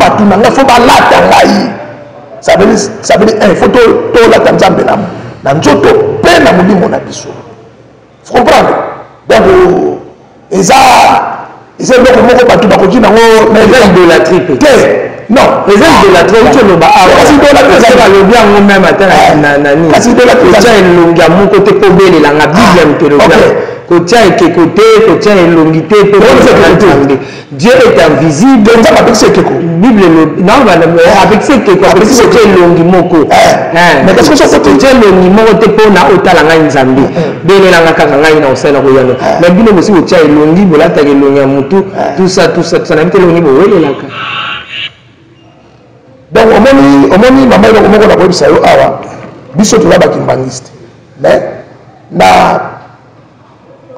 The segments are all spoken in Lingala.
bato na nga faut balata ngai. Ça veut dire il faut to la tanzambe na nzoto pe na molimo na biso. Vous comprenez? Donc eza loko moko bato bakoki nango na idolâtrie peut-être. Non, les idolâtries, tu le bas. Kasi idolâtrie, ça va le bien même à nani. Kasi idolâtrie, ça il longa mon côté pobé les langues Bible que le bien. Côté et côté longité pour Dieu est invisible. Donc ça avec ce que Bible non avec ce que avec ce que longi moko. Mais qu'est-ce que ça c'est Dieu longi moko te pour na otalanga nzambi. Bele langa kanga na osena ko yano. Mais bino aussi otia longi bolata ke longi mutu tout ça ça na mite longi bo wele laka. Donc, au moment maman est au moment où ça y awa, biso tu vas bakimbangiste. Mais na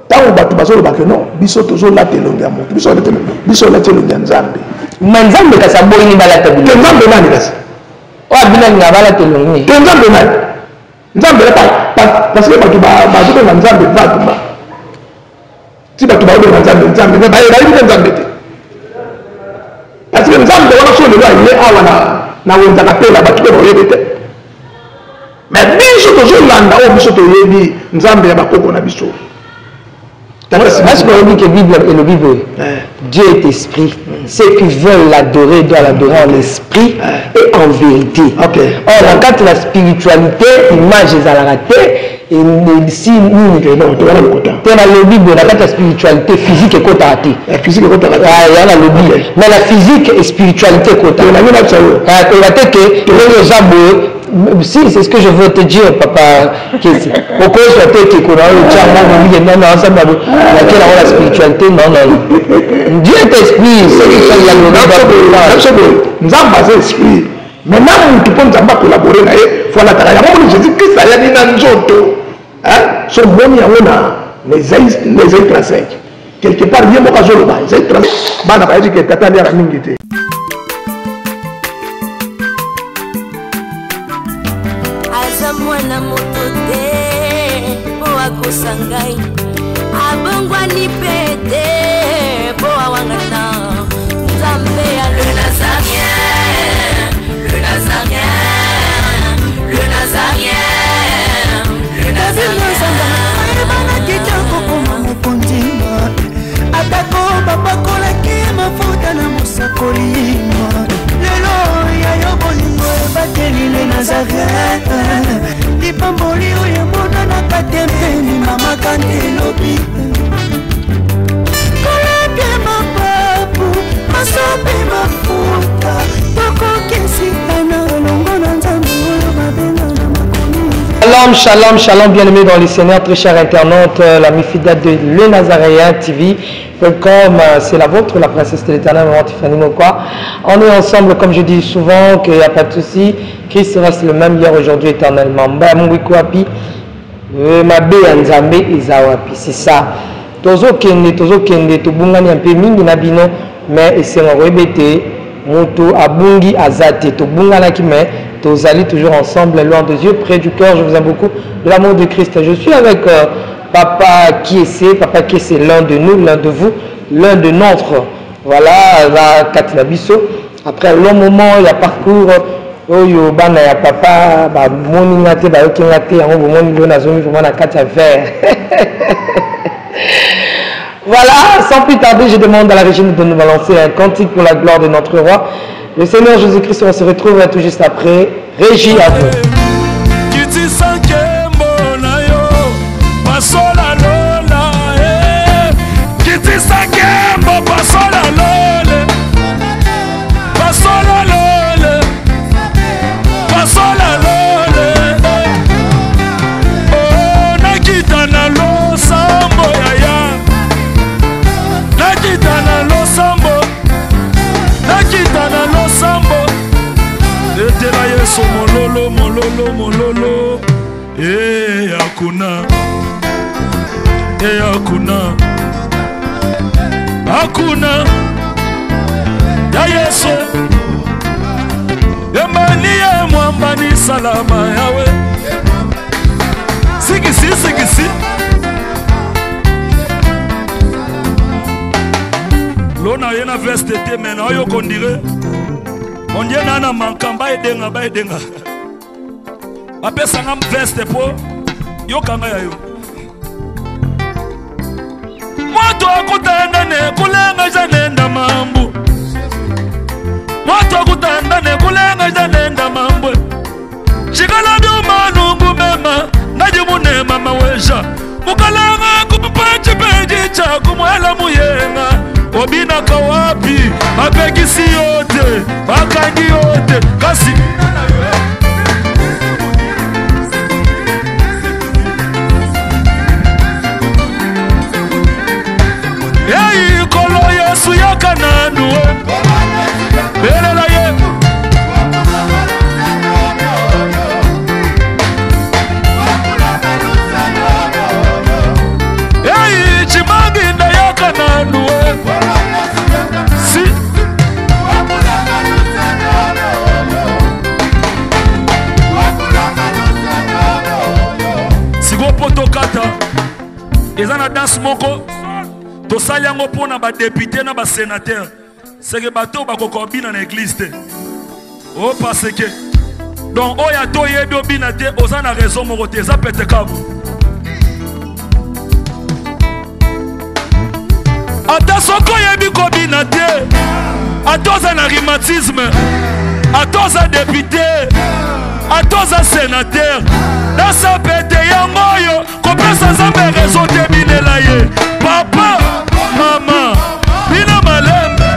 tant on bat tout baso le bac non, biso toujours la telonga mon, biso la telonga nzambe. Nzambe ka sabo ni bala tabu. Nzambe nani kasi? O abina ni bala telonga. Nzambe nani? Nzambe la parce que batu ba zo na nzambe ba tu ba. Si batu ba do na nzambe ba ba nzambe te. Parce que nzambe wana so le loi il est awa na wonza kapela batu ko yebete mais biso toujours landa o biso to yebi nzambe ya bakoko na biso parce que on dit que Bible et le Bible Dieu est esprit ceux qui veulent l'adorer doivent l'adorer en esprit et en vérité. Or quand la spiritualité image à la raté et si nous dans le Bible la spiritualité physique et côté raté physique et côté raté le Bible mais la physique et spiritualité côté la si c'est ce que je veux te dire papa pourquoi je te dis qu'on a la spiritualité non Dieu est esprit c'est que ça nous avons basé esprit maintenant tu peux nous collaborer voilà Jésus Christ a dit dans nzoto son bon yaona les 35 quelque part bien moka zolo ba les 35 bana ba dit que tata ya mingité. Mwana motote boa kosangai abongwa ni pete boa wangata nzambe ya le nazarien le nazarien le nazarien le nazarien bana kitoko koma mokondima atako babakola ki mafuta na musakolima lelo ya yo bolingo bateli le nazarien Pamboli oye mona na katempeni mama kandelobi koleke mapapu masope mafuta toko kesitana longo na nzambe oyo mabenga na makomi. Shalom, shalom, bien-aimés dans les Seigneurs, très chers internautes, l'ami fidèle de Le Nazaréen TV. Welcome, c'est la vôtre, la princesse de l'éternel, maman Tiffany Mokwa. On est ensemble, comme je dis souvent, qu'il n'y a pas de souci. Christ reste le même hier, aujourd'hui, éternellement. C'est ça. Tozo kende, tobungani un peu mingi na bino, mais c'est un rebété. Moto abungi azate, tobungana ki mais tozali toujours ensemble, loin de Dieu, près du cœur. Je vous aime beaucoup, de l'amour de Christ. Je suis avec Papa qui c'est l'un de nous, l'un de vous, l'un de notre. Voilà, la Katina Bisso. Après un long moment, il y a parcours. Oyo bana ya papa ba moni ngate ba yoki ngate yango bo moni lo na zomi vraiment na kati ya verre. Voilà, sans plus tarder, je demande à la régie de nous balancer un cantique pour la gloire de notre roi. Le Seigneur Jésus-Christ, on se retrouve tout juste après. Régie à vous. Mololo hakuna ya Yesu emani ya mwamba ni salama yawe sigisi lona yena veste te mena oyo kondire ondie nana mankamba edenga baedenga apesanga veste po yokanga ya yo moto akutanda ne kulenga janenda mambo moto akutanda ne kulenga janenda mambo shikala byuma mema naje munema mawesha mukalanga kupache peji cha kumwela muyenga obina kawapi mapekisi yote makangi yote kasi yei kolo Yesu yakananu belela ye yei chimanginda yakananu si sikopotokata eza na danse moko tosali yango mpona badepute na basénateur seke bato bakoka obina na église te o parce que donc oyo ata oyebi obina te oza na raison moko te eza pete kabu ata soki oyebi kobina te ata oza na rhumatisme ata oza député ata oza sénateur nasa pete yango oyo kopesa nzambe raison te binela ye papa mama bina malembe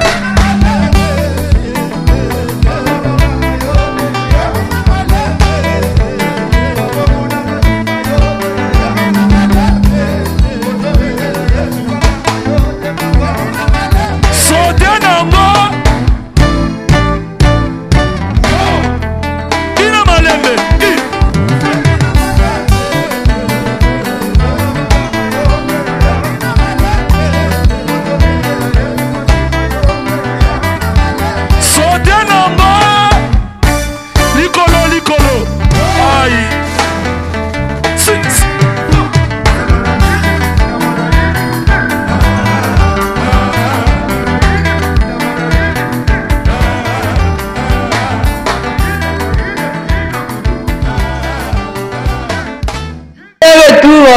sote nango bina malembe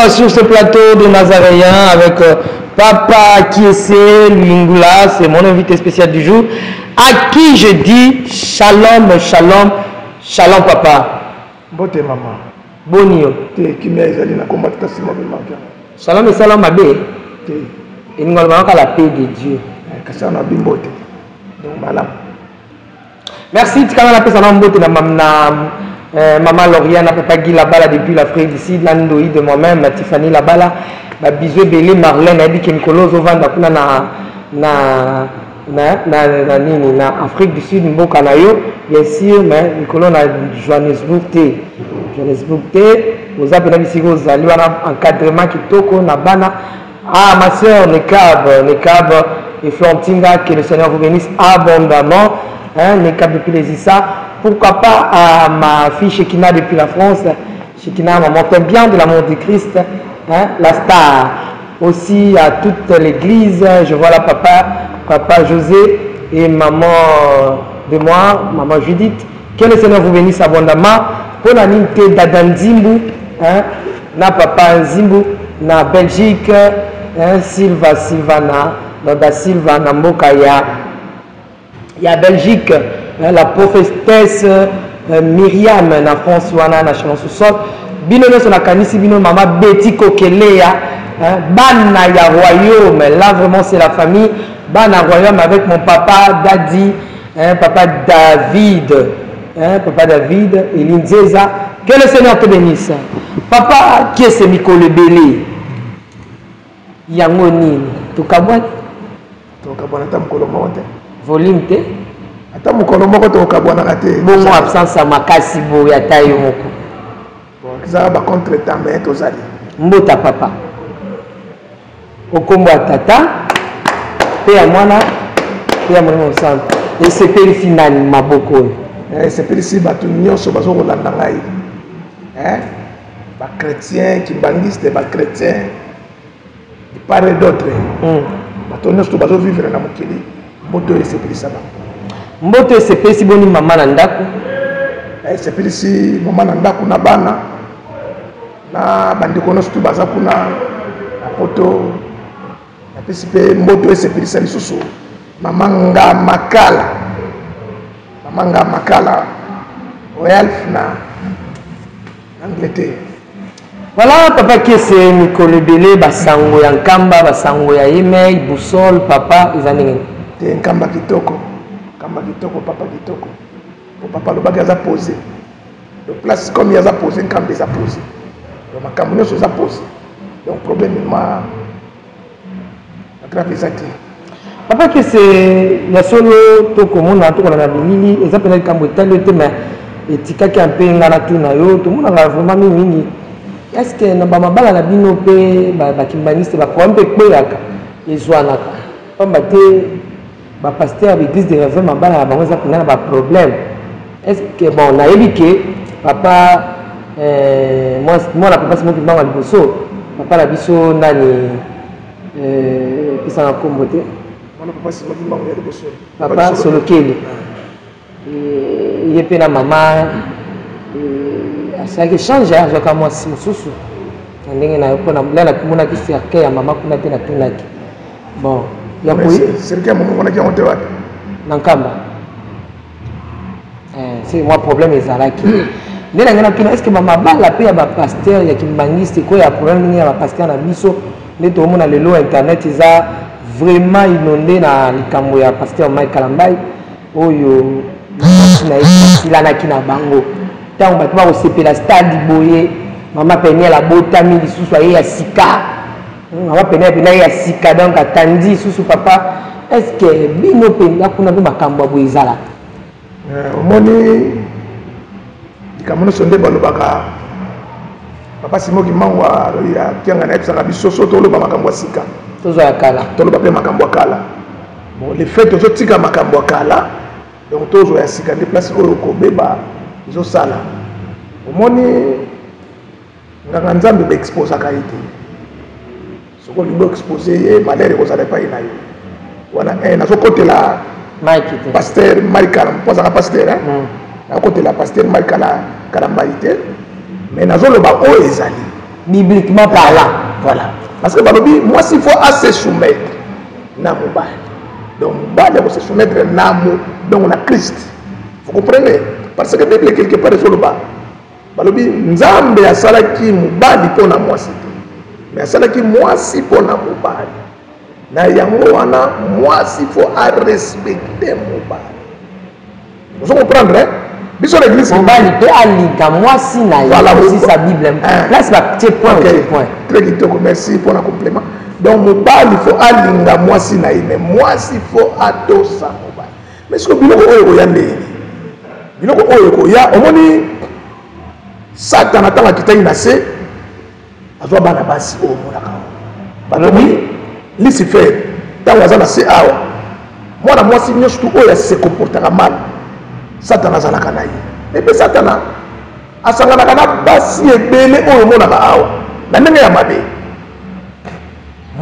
sur ce plateau de Nazaréen avec Papa Kiese Lingula, c'est mon invité spécial du jour, à qui je dis shalom, shalom, shalom papa. Bote maman. Bonio. Te kimia ezali na combattre kasima bimaka. Shalom et shalom abe. Te. Et nous allons la paix de Dieu. Kasana bimbote. Donc malam. Merci tikana la paix sana mbote na Maman Lauriane, Papa Guy Labala depuis l'Afrique d'ici, Nandoï de moi-même, Tiffany Labala, Bisou Bélé, Marlène, Adi Kenkolo, Zovanda, na Afrique du Sud, Mboka Nayo, bien sûr, mais Nicolas na Johannesburg, vous avez ici vous allez un encadrement qui toko na bana. Ah, ma soeur Nekab et Florentinga, que le Seigneur vous bénisse abondamment, hein, Nekab depuis les Issa. Pourquoi pas à ma fille Shekina depuis la France, Shekina, maman, t'aimes bien de l'amour du Christ, hein, la star. Aussi à toute l'église, je vois là papa José et maman de moi, maman Judith. Que le Seigneur vous bénisse abondamment. Pour la ninte d'Adanzimbu, hein, na papa Nzimbu, na Belgique, hein, Sylvana, da Sylvana Mboka ya Belgique. La prophétesse Myriam na France wana na chanson sous-sol bino na sona kanisi bino maman Betty Kokelea bana ya royaume là vraiment c'est la famille bana royaume avec mon papa Daddy papa David et Linzeza. Que le Seigneur te bénisse papa qui est ce Mikolo Belé yango nini tukabwana tamkolo monte volume te ata mukolo moko tokabwana te bongo absence ya makasi boya tayo moko za ba contre temps mais tozali mbota papa okombo tata pe ya mwana pe ya mwana osanta esepeli finani maboko esepeli si bato nyonso bazokolanda ngai ba chrétien kimbangiste ba chrétien de part et d'autre bato nyonso bazovivre na mokili moto esepeli saba. mboto esepesi boni mama na ndako esepelisi mama na ndako na bana na bandeko nyonso tu baza kuna na poto napesi mpe mboto esepelisa lisusu mama nga makala oyalf na Angleterre. Voilà, papa qui est mikolo ebele basango ya nkamba basango ya email boussole papa ezaningeni te nkamba kitoko papa kitoko po papa lobaki aza posé le place comme aza posé nkamba eza posé donc makambo nyonso eza posé donc problème ma grave eza te papa qui c'est ya solo tokomona tokola na bilili eza pena likambo etali te mais etikaki mpe nga na tuna yo tomonaka vraiment mingi est-ce que na bamabala na bino mpe bakimbaniste baproblème mpe ekweyaka ezwanaka pamba te bapaster ya l'église de réveil mabala na bango eza pena na baproblème est-ce que bon nayebi ke papa mwana papa simoki mbango liboso papa na biso nani pesanga nkombo te papa solokeli ye mpe na mama asalaki change azwaka mwasi mosusu na ndenge na yo mpona le namonaki cercueil ya mama kuna te natunaki bon na nkamba c'est moi problème ezalaki nde na ngai natuna est ce que bamabala mpe ya bapaster ya kimbangiste koyo ya problème ndenge ya bapaster na biso nde toomona lelo internet eza vraiment inonde na likambo ya paster Mike Kalambai oyo nasilanaki na bango ntango bato bakosepela stade boye mama peniel abotami lisusu aye ya sika mama peniel pena ye ya sika donc atandi lisusu papa est ce que bino mpenza kuna mpe makambo ya boye ezala omoni likambo nyonso nde balobaka papa simoki mango akianga na yebisaka biso so toloba makambo ya sika tozwa ya kala toloba mpe makambo ya kala bon le fait tozotika makambo ya kala donc tozwa ya sika nde place oyo kobeba ezosala omoni nganga nzambe baexposaka ye te soko olingi oexpose ye malere ekozala epai na yo wana nazokotela paster marikala mpo azaka paster nakotela paster marikala kalambai te mais nazoloba oyo ezali bibliquement parlant voilà parce que balobi mwasi faut assez soumettre na mobali donc mobali ako se soumettre namo donc na Christ vous comprenez parce que Bible quelque part ezoloba balobi nzambe asalaki mobali mpona mwasi te mais asalaki mwasi mpona mobali na yango wana mwasi faut arespecter mobali vous comprendre biso l'église mobali mpe alinga mwasi na ye aussi sa Bible place batie point point très kitoko merci pour le complément donc mobali faut alinga mwasi na ye mais mwasi faut atosa mobali mais siko biloko oyo koya ndeni biloko oyo koya omoni Satan atanga akitaki na se azwa bana basi oyo omonaka balobi Lucifer ntango aza na se awa mwana mwasi nyonso tu oyo se comportaka mal Satan azalaka na ye epe Satana asanganaka na basi ebele oyo omonaka awa na ndenge ya mabe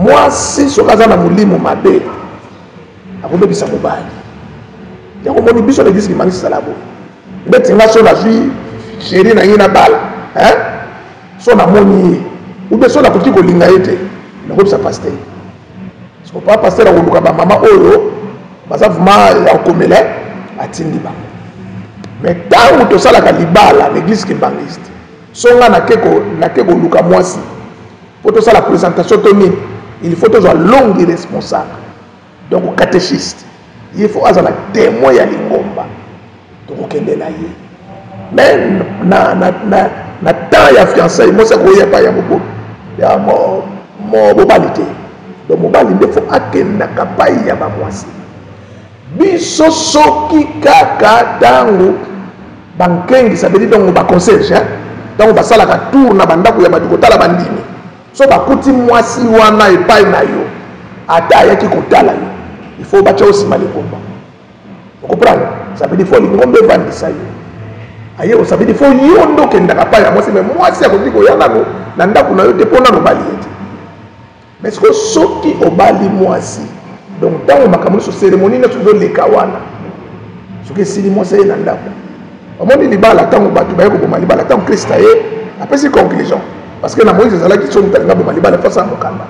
mwasi soki aza na molimo mabe akobebisa mobali yango moni biso na eglise kimangisi ezala boye ndeti nga so nazwi sheri na ye na bala so namoni ye ube so nakoki kolinga ye te nakobisa paster soko pa paster akoluka bamama oyo baza vraimen ya kokomela atindi bango mais ntango tosalaka libala l'église kimbangiste so nga nake koluka mwasi po tosala présentation to nini il faut tozwa longue responsable donc catéchiste il faut azala témoin ya lingomba tokokende na ye mais na temps ya fiançailles mosi akoya epai ya mobali te donc mobali nde fo akendaka pai ya bamwasi biso soki kaka ntango bankengisa bedi donc baconserge ntango basalaka tour na bandako ya bato kotala bandimi so bakuti mwasi wana epai na yo ata ayaki kotala yo il faut batya osima likomba okomprendre ça veut dire fo lingomba evandisa yo aye ça veut dire fo yo nde okendaka pai ya mwasi mais mwasi akoki koya nano na ndako na yo te mpo nano obali ye te mais siko soki obali mwasi donc ntango makambo nyonso cérémonie nyonso ezoleka wana soki esili mwasi ye na ndako omoni libala ntango bato baye koboma libala ntango krista ye apesi conclusion parce que na moïse ezalaki so moto alinga boma libala efasa mokanda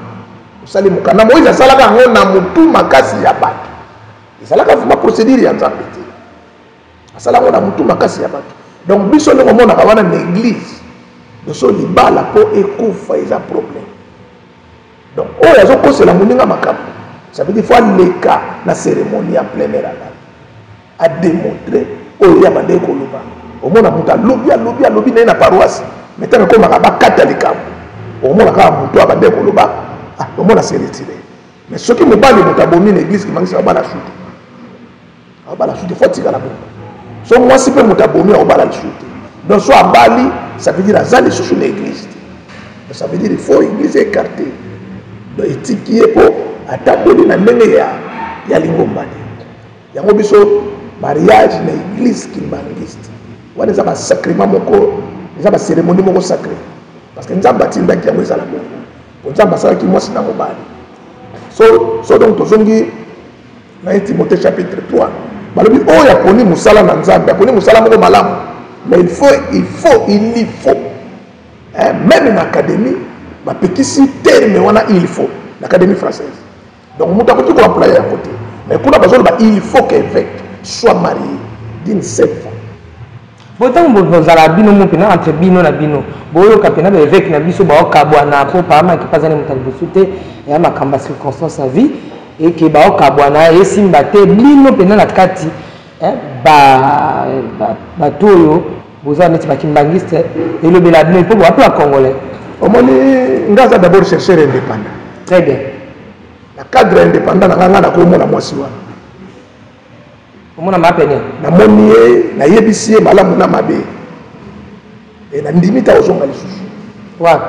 osali mokanda moïse asalaka yango na motu makasi ya bato ezalaka vraimen procédure ya nzambe te asala yango na motu makasi ya bato donc biso ndenge omonaka wana na église biso libala mpo ekufa eza problème donc oyo azokosela moninga makambo ça veut dire faut aleka na cérémonie ya plein air à démontrer oyo ya bande ekoloba omona moto alobi na ye na paroisse mais ntango ekomaka bakata likambo omona kaka moto abande ekoloba omona se retire mais soki mobali moto abomi na église kimangisi abala sute faut tikala bongo so mwasi mpe moto abomi aobala lisutu donc so abali ça veut dire aza lisusu na église te ça veut dire il faut église écarte donc etiki ye mpo atamboli na ndenge ya lingomba te yango biso mariage na église kimbangiste wana eza basacrement moko eza bacérémonie moko sacré parce que nzambe atindaki yango ezala bongo po nzambe asalaki mwasi na mobali so donc tozongi na 1 Timothée chapitre 3 balobi oyo aponi mosala na nzambe aponi mosala moko malamu mais il faut même na académie bapekisi terme wana il faut na académie française donc moto akoki koemploye yango te mais kuna bazoloba il faut qu'évêque soit marié d'une seule femme. Botango bozala bino mopena entre bino na bino boyoka pena ba évêque na biso baokabwana po pama ki pazana mutali bosute ya makamba circonstance sa vie et que baokabwana esimba te bino pena na kati ba toyo bozala neti bakimbangiste elobela bino po ba congolais omoni ngaza d'abord chercher indépendant. Très bien. Na cadre indépendant na ngana ko mona mwasi wana omona mapene na moni ye na yebisi ye malamu na mabe e na ndimita ozonga lisusu wa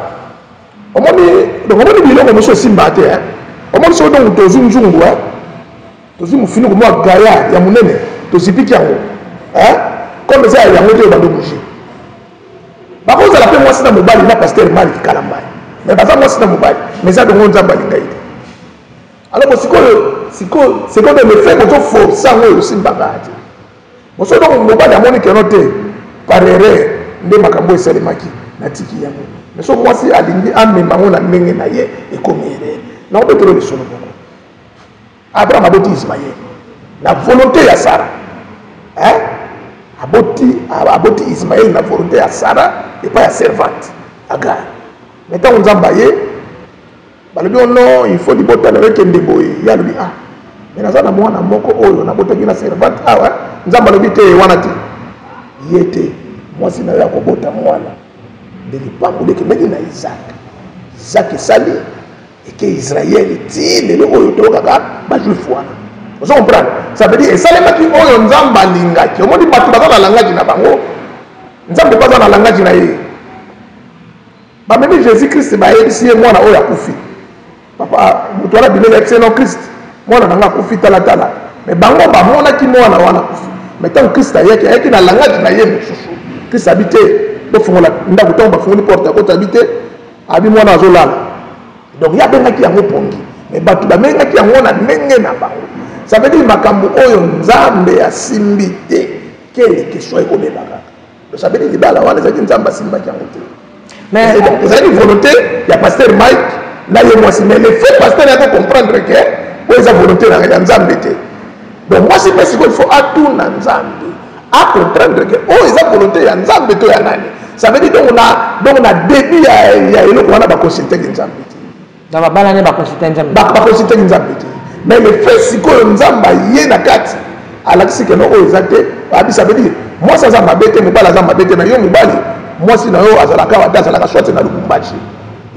omoni biloko moso simba te omoni so donc tozunzungu tozi mufini ko mwa gaya ya munene tozipiki yango comme ça yango te bando bouger bakozala pe mwasi na mobali na pasteur Malik Kalambai mais baza mwasi na mobali mais ça dongo nzamba lingai alors sikoyo c'est comme le fait que force ngo osimbaka ati moso donc mobali amoni keno te par erreur nde makambo esalemaki na tiki yango mais so mwasi alingi amema ngo na ndenge na ye ekomi erreur na obetelo le solo boko Abraham aboti Ismaël la volonté ya Sarah aboti Ismaël na volonté ya Sarah et pas ya servante Agar mais tant nzamba ye balobi non il faut libota na weke ndeboye ya lobi mais nazana mwana moko oyo na botaki na servante nzamba lobi te wana te yete mwasi na ya kobota mwana de lipango de kemedi na Isaac sali et que Israël ti lelo oyo to kaka ba juif wana vous comprenez ça veut dire esalemaki oyo nzamba lingaki omoni bato baza na langage na bango nzambe baza na langage na ye bamemi Jésus Christ bayebisi ye mwana oyo akufi papa moto wana bino excellent Christ mwana nanga akufi talatala mais bango bamonaki mwana wana akufi mais tant Christ ayaki na langage na ye mosusu Christ habite bofungola ndako ntango bafungoli porte ya kota habite abi mwana azolala donc ya bengaki yango pongi mais bato bamengaki yango na ndenge na bango ça veut dire makambo oyo nzambe asimbi te kele question ekobebaka donc ça veut dire libala wana ezalaki nzambe asimbaki yango te mais ezalaki volonté ya pasteur Mike là il moi mais le fait pasteur a comprendre que oyo eza volonté na nzambe te donc moi c'est parce qu'il faut atuna nzambe à comprendre que oyo eza volonté ya nzambe to ya nani ça veut dire donc on a début ya eloko wana ba consulter nzambe te na babala ne ba consulter nzambe ba consulter nzambe te mais le fait sikoyo nzamba ye na kati alakisi ke no oyo eza te abi ça veut dire moi ça za mabete mobala za mabete na yo mobali moi si na yo azalaka wa azalaka soit na lubumbashi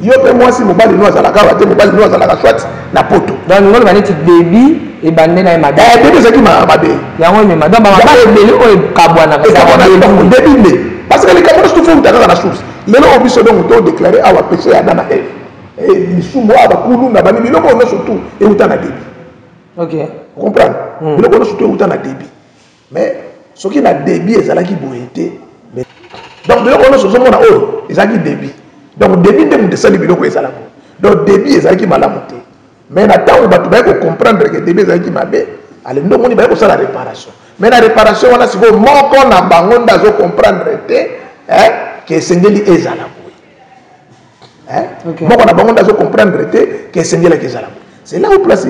yo pe moi si mobali no azalaka wa te mobali no azalaka soit na poto donc ngolo baneti débit et bande na mabe débit c'est qui mabe yango me madame ba mabe oyo kabwana ka débit ne parce que les camerounais tout font dans la source lelo obiso donc to déclarer awa péché ya na Eve et lisumu aba kulu na bani biloko no surtout et utana débit. Ok. Vous comprenez? Le bonheur surtout autant na débit. Mais ce qui n'a débit ezalaki boyete. Donc le bonheur surtout mona oyo ezalaki débit. Donc débit nde mutu sali biloko ezalako. Donc débit ezalaki malamu te. Mais na temps bato ba ko comprendre que débit ezalaki mabe, ale ndo moni ba ko sala réparation. mais la réparation on a si vous moko na bango ndazo comprendre que sengeli ezala moko na bango ndazo comprendre que sengeli ezala. C'est là où place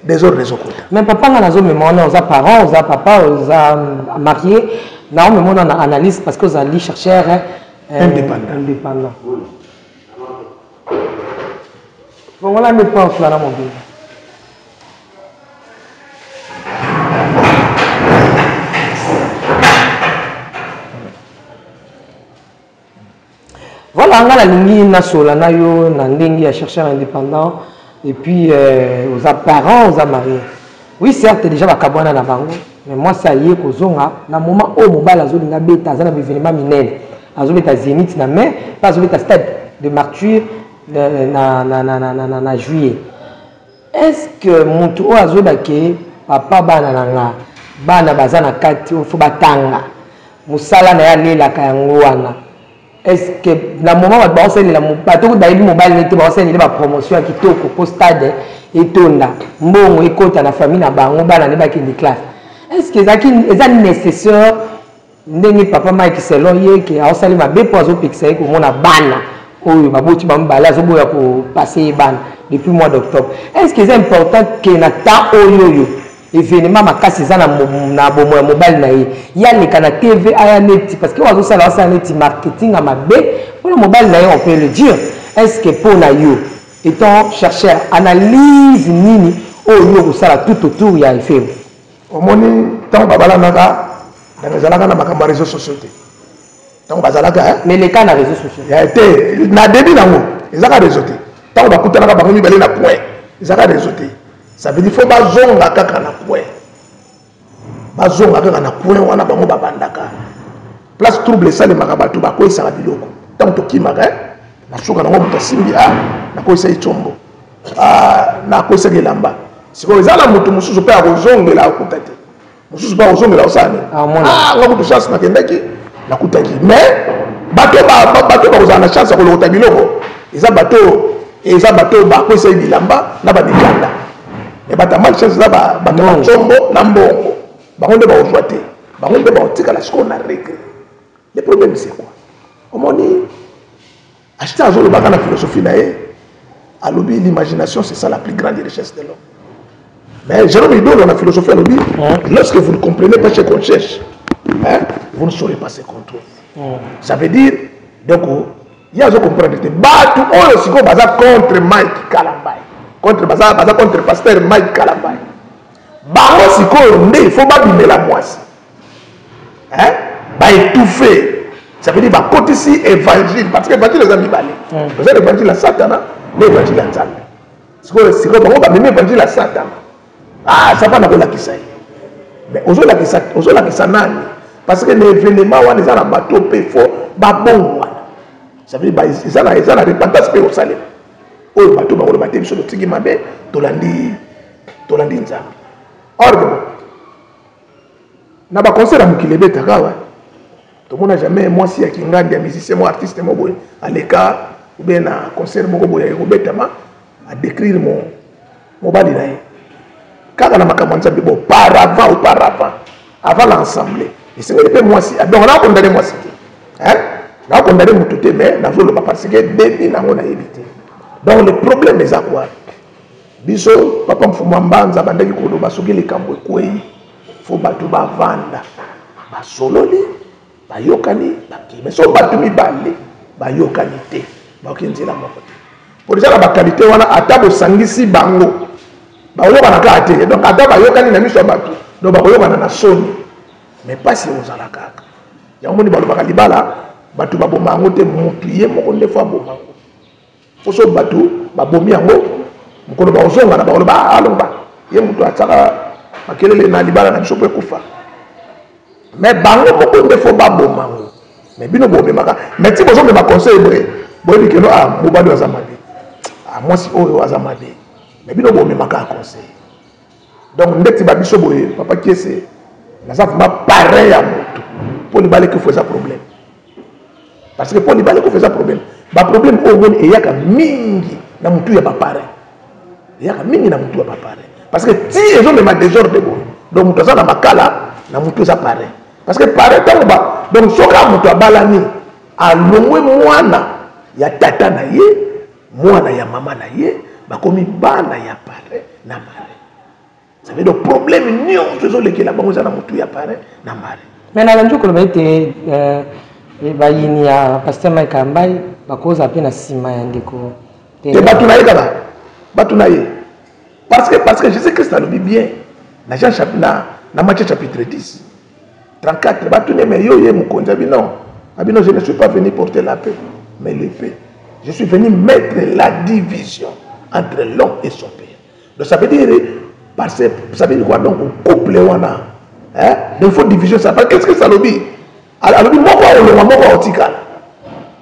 des autres raisons. Mais papa on a zo mémoire on a parents, on a papa, on a marié, là on on a analyse parce que on a li chercheur indépendant. Bon voilà mes pas là mon bien. Voilà, on a la ligne nationale, on a ligne chercheur indépendant et puis aux parents, aux mariés. Oui, certes, déjà, on a la bango, mais moi, ça y est, dans le moment où mon bal a bêta, un événement minel, a zénith, mais pas à stade de martyr na juillet. Est-ce que mon tour a zobake, papa banana, bana bazana kati, faut batanga, musala na ya lela kayangoana. Est-ce que dans le moment où on a une promotion qui est au stade et tonda, bon et côté la famille na bango bana ne ba ki classe. Est-ce que c'est nécessaire ndenge papa Mike selon ye que a osali ma be pozo pixel ko mona bana oyo baboti ba mbala zo boya ko passer bana depuis mois d'octobre. Est-ce que c'est important que na ta oyo événement makasi za na bomo mobile na ye ya le kana TV aya net parce que wazo sala ça net marketing à mabe pour le mobile na ye on peut le dire. Est-ce que pour na yo étant chercheur analyse nini oyo ko sala tout autour ya FM omoni tant babala naka dans zalaka na makambo réseaux sociaux tant bazalaka mais les cas na réseaux sociaux ya été na début nango ezaka réseau tant bakutana ka bango mibale na point ezaka réseau. Ça veut dire qu'il faut bazonga kaka na point. Bazonga kaka na point wana bango babandaka. Place trouble ça les makabatu bako isa biloko. Tant to kimaka na suka na ngomuta simbi na ko isa ichombo. Na ko isa gelamba. Siko ezala mutu mususu pe akozongela akutati. Mususu pa ozongela osani. Ngomutu chance na kendaki na kutaki. Mais bato ba kozana chance ko lokota biloko. Eza bato ba ko isa bilamba na ba bikanda. Et bah, ta malchance là, bah, chombo, nambongo. Bah, on doit jouer. Bah, on doit tirer la chose, on a réglé. Le problème, c'est quoi? Comme on dit, acheter un jour le bagan la philosophie, à l'objet, l'imagination, c'est ça la plus grande richesse de l'homme. Mais Jérôme Hidon, dans la philosophie, à l'objet, lorsque vous ne comprenez pas ce qu'on cherche, vous ne saurez pas ce qu'on trouve. Ça veut dire, donc, il y a un comprendre. Bah, tout le monde, c'est contre Mike Kalambay. Contre pasteur Mike Kalambay. Bango siko il faut pas bimer la moisse. Ba étouffer. Ça veut dire va côté ici évangile parce que évangile les amis balé. Vous avez évangile à Satan, l'évangile à Nzambe. Siko bango ba bimer évangile à Satan. Ça va na kola kisai. Mais ozola kisanani parce que l'événement wana za na bateau pe fo ba bon wana. Ça veut dire ba izana repentance pe au salut. Oyo bato bakolo bate biso totiki mabe tolandi nzambe. Or na ba concert à mokili ebetaka wa tomona jamais mwasi ya kingandi ya musicien mo artiste mo boye aleka ou bien na concert moko boye ekobetama a décrire mobali na ye kaka na makambo nzambe bo auparavant avant l'ensemble esengeli mpe mwasi donc na kondane mwasi te na kondane mutu te mais nazoloba parce que debi nango nayebi te. Donc le problème est à quoi? Biso, papa mfumambanza bandaki koloba soki likambo ekwei fo bato bavanda basololi bayokani bakime so bato mibale bayokani te bakenzela moko te pour ça la bakalité wana ata bosangisi bango bayokana kaka te donc ata bayokani na miso ya bato donc bakoyokana na soni mais pas si ozala kaka yango moni balobaka libala bato baboma yango te motu ye moko nde fo aboma yango foso bato babomi yango mokolo baozonga na bakoloba alonga ye moto ataka makelele na libala na biso po ekufa mais bango moko nde fo baboma yango mais bino bomemaka mais ti bozomema conseil boye boyebi keno mobali aza mabe mwasi oyo aza mabe mais bino bomemaka conseil donc ndeti babiso boye papa kiese naza vraiment pareil ya moto mpo libala ekofo eza problème parce que mpo libala ekofo eza problème baproblème oyo moni eyaka mingi na mutu ya bapare eyaka mingi na mutu ya bapare parce que ti ezomema désordre boye donc mutu aza na makala na mutu eza pareil parce que pareil ntango donc soka mutu abalani alongwe mwana ya tata na ye mwana ya mama na ye bakomi bana ya pareil na mare ça veut dire problème nyonso ezolekela bango eza na mutu ya pareil na mare mais na banjo koloba ete bayini ya pasteur Mike Kambai bakoza pe na nsima ya ndeko te bato na ye kaka bato na ye parce que Jésus Christ alobi bien na Jean na Matthieu chapitre 10 34 bato ne mais yo ye mokonzi abino je ne suis pas venu porter la paix mais le paix je suis venu mettre la division entre l'homme et son père donc ça veut dire parce que ça veut dire quoi donc couple wana hein donc faut division ça qu'est-ce que ça lobi alobi moko olonga moko otikala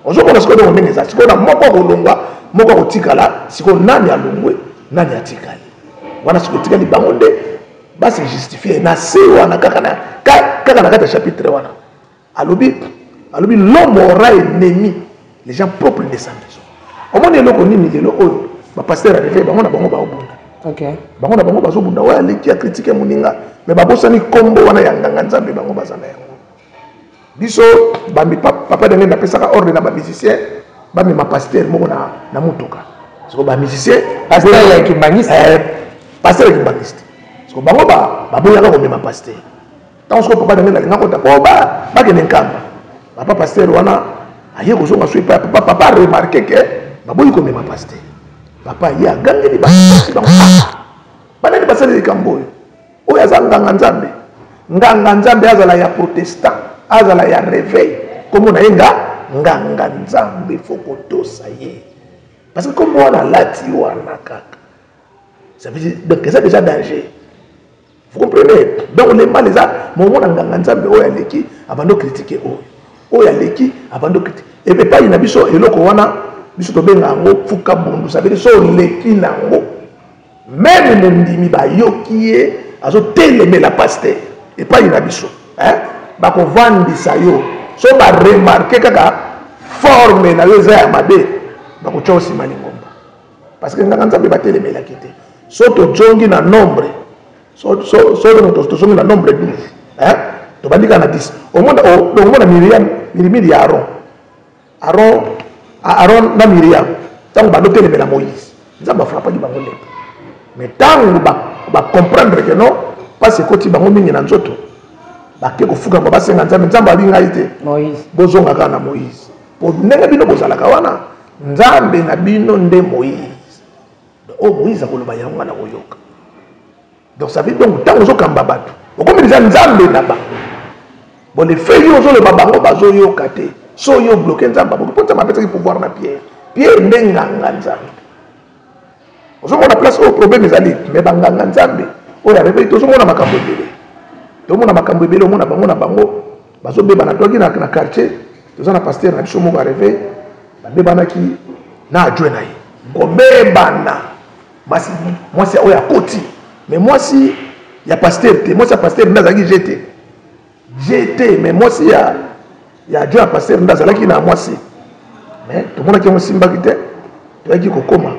ozokona siko donc ndenge ça siko na moko olonga moko otikala siko nani alongwe nani atikali wana siko tikali bango nde basi justifier na se wana kaka na kata chapitre wana alobi l'homme aura ennemi les gens propres de sa maison omoni eloko nini lelo oyo bapasteur arrivé bango na bango baobunda okay bango na bango bazobunda oyo aleki ya critique moninga mais babosani kombo wana ya nganga nzambe bango baza na yango biso bami papa ndenge napesaka ordre na bamusicien bamema pasteur moko na mutuka siko bamusicien pasteur ya kimbangiste pasteur ya kimbangiste siko bango baboyaka komema pasteur ntango siko papa ndenge nalinga kota po bakende nkamba papa pasteur wana aye kozonga so epai papa remarke ke baboyi komema pasteur papa ye agangeli basi bango banani basali likambo oyo aza nganga nzambe azala ya protestant azala ya réveil komona ye nganga nzambe fo kotosa ye parce que comme wana lati wana kaka ça veut dire donc c'est déjà danger vous comprenez donc les mal eza momona nganga nzambe oyo aleki abando critiquer oyo aleki abando critiquer et puis pas ina biso eloko wana biso tobenga yango fuka bundu ça veut dire so leki nango même mondimi bayoki ye azotelemela pasteur et pas ina biso hein bakovandisa yo so baremarke kaka forme na yo eza ya mabe bakotya osima lingomba parce que nganga nzambe batelemelaki te so tojongi na nombre so tozongi na nombre 12 hein tobandika na 10 omona mirimiri ya Aaron na Miriam ntango bandotelemela Moïse nzambe afrapaki bango lepo mais ntango bacomprendre ke non mpasi ekoti bango mingi na nzoto bake kofuka mpo basenga nzambe abingai te bozonga kaka na Moïse po ndenge bino bozalaka wana nzambe na bino nde Moïse oyo Moïse akoloba yango nga na koyoka donc ça veut donc ntango ozokamba bato okomeliza nzambe na bango bon le fait yo ozoloba bango bazoyoka te so yo bloqué nzambe mpo nzambe apesaki pouvoir na Pierre nde nganga nzambe ozomona place oyo problème ezali mais banganga nzambe oyo areveille tozomona makambo ebele tomona makambo ebele omona bango na bango bazobebana toki na quartier toza na pasteur na biso moko areveille babebanaki na adjoint na ye kobebana mwasi oyo akoti mais mwasi ya pasteur te mwasi ya pasteur nde azalaki jete mais mwasi ya adjoint ya pasteur nde azalaki na mwasi mais tomonaki yango simbaki te toyaki kokoma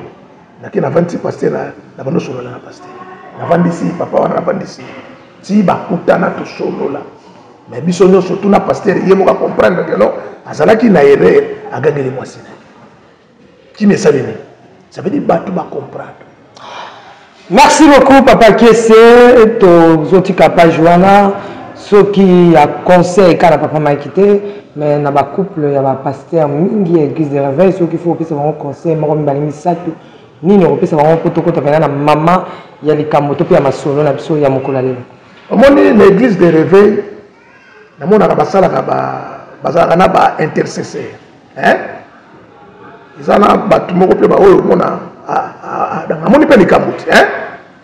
naki navandisi pasteur na bando solola na pasteur navandisi papa wana navandisi ti bakutana tosolola mais biso nyonso tuna pasteur ye moko comprendre que non azalaki na erreur agangeli mwasi na qui me sabe ni ça veut dire bato ba comprendre. Merci beaucoup Papa Kese tozotika page wana soki ya conseil kana papa makite mais na ba couple ya ba pasteur mingi église de réveil soki faut pesa bango conseil moko mibali misatu nini opesa bango potokota pena na mama ya likambo to pe ya masolo na biso ya mokolo lelo omoni l'église de réveil na mona ka basala ka bazala na ba intercesseur hein izana batu moko pe ba oyo mona na moni pe likambo hein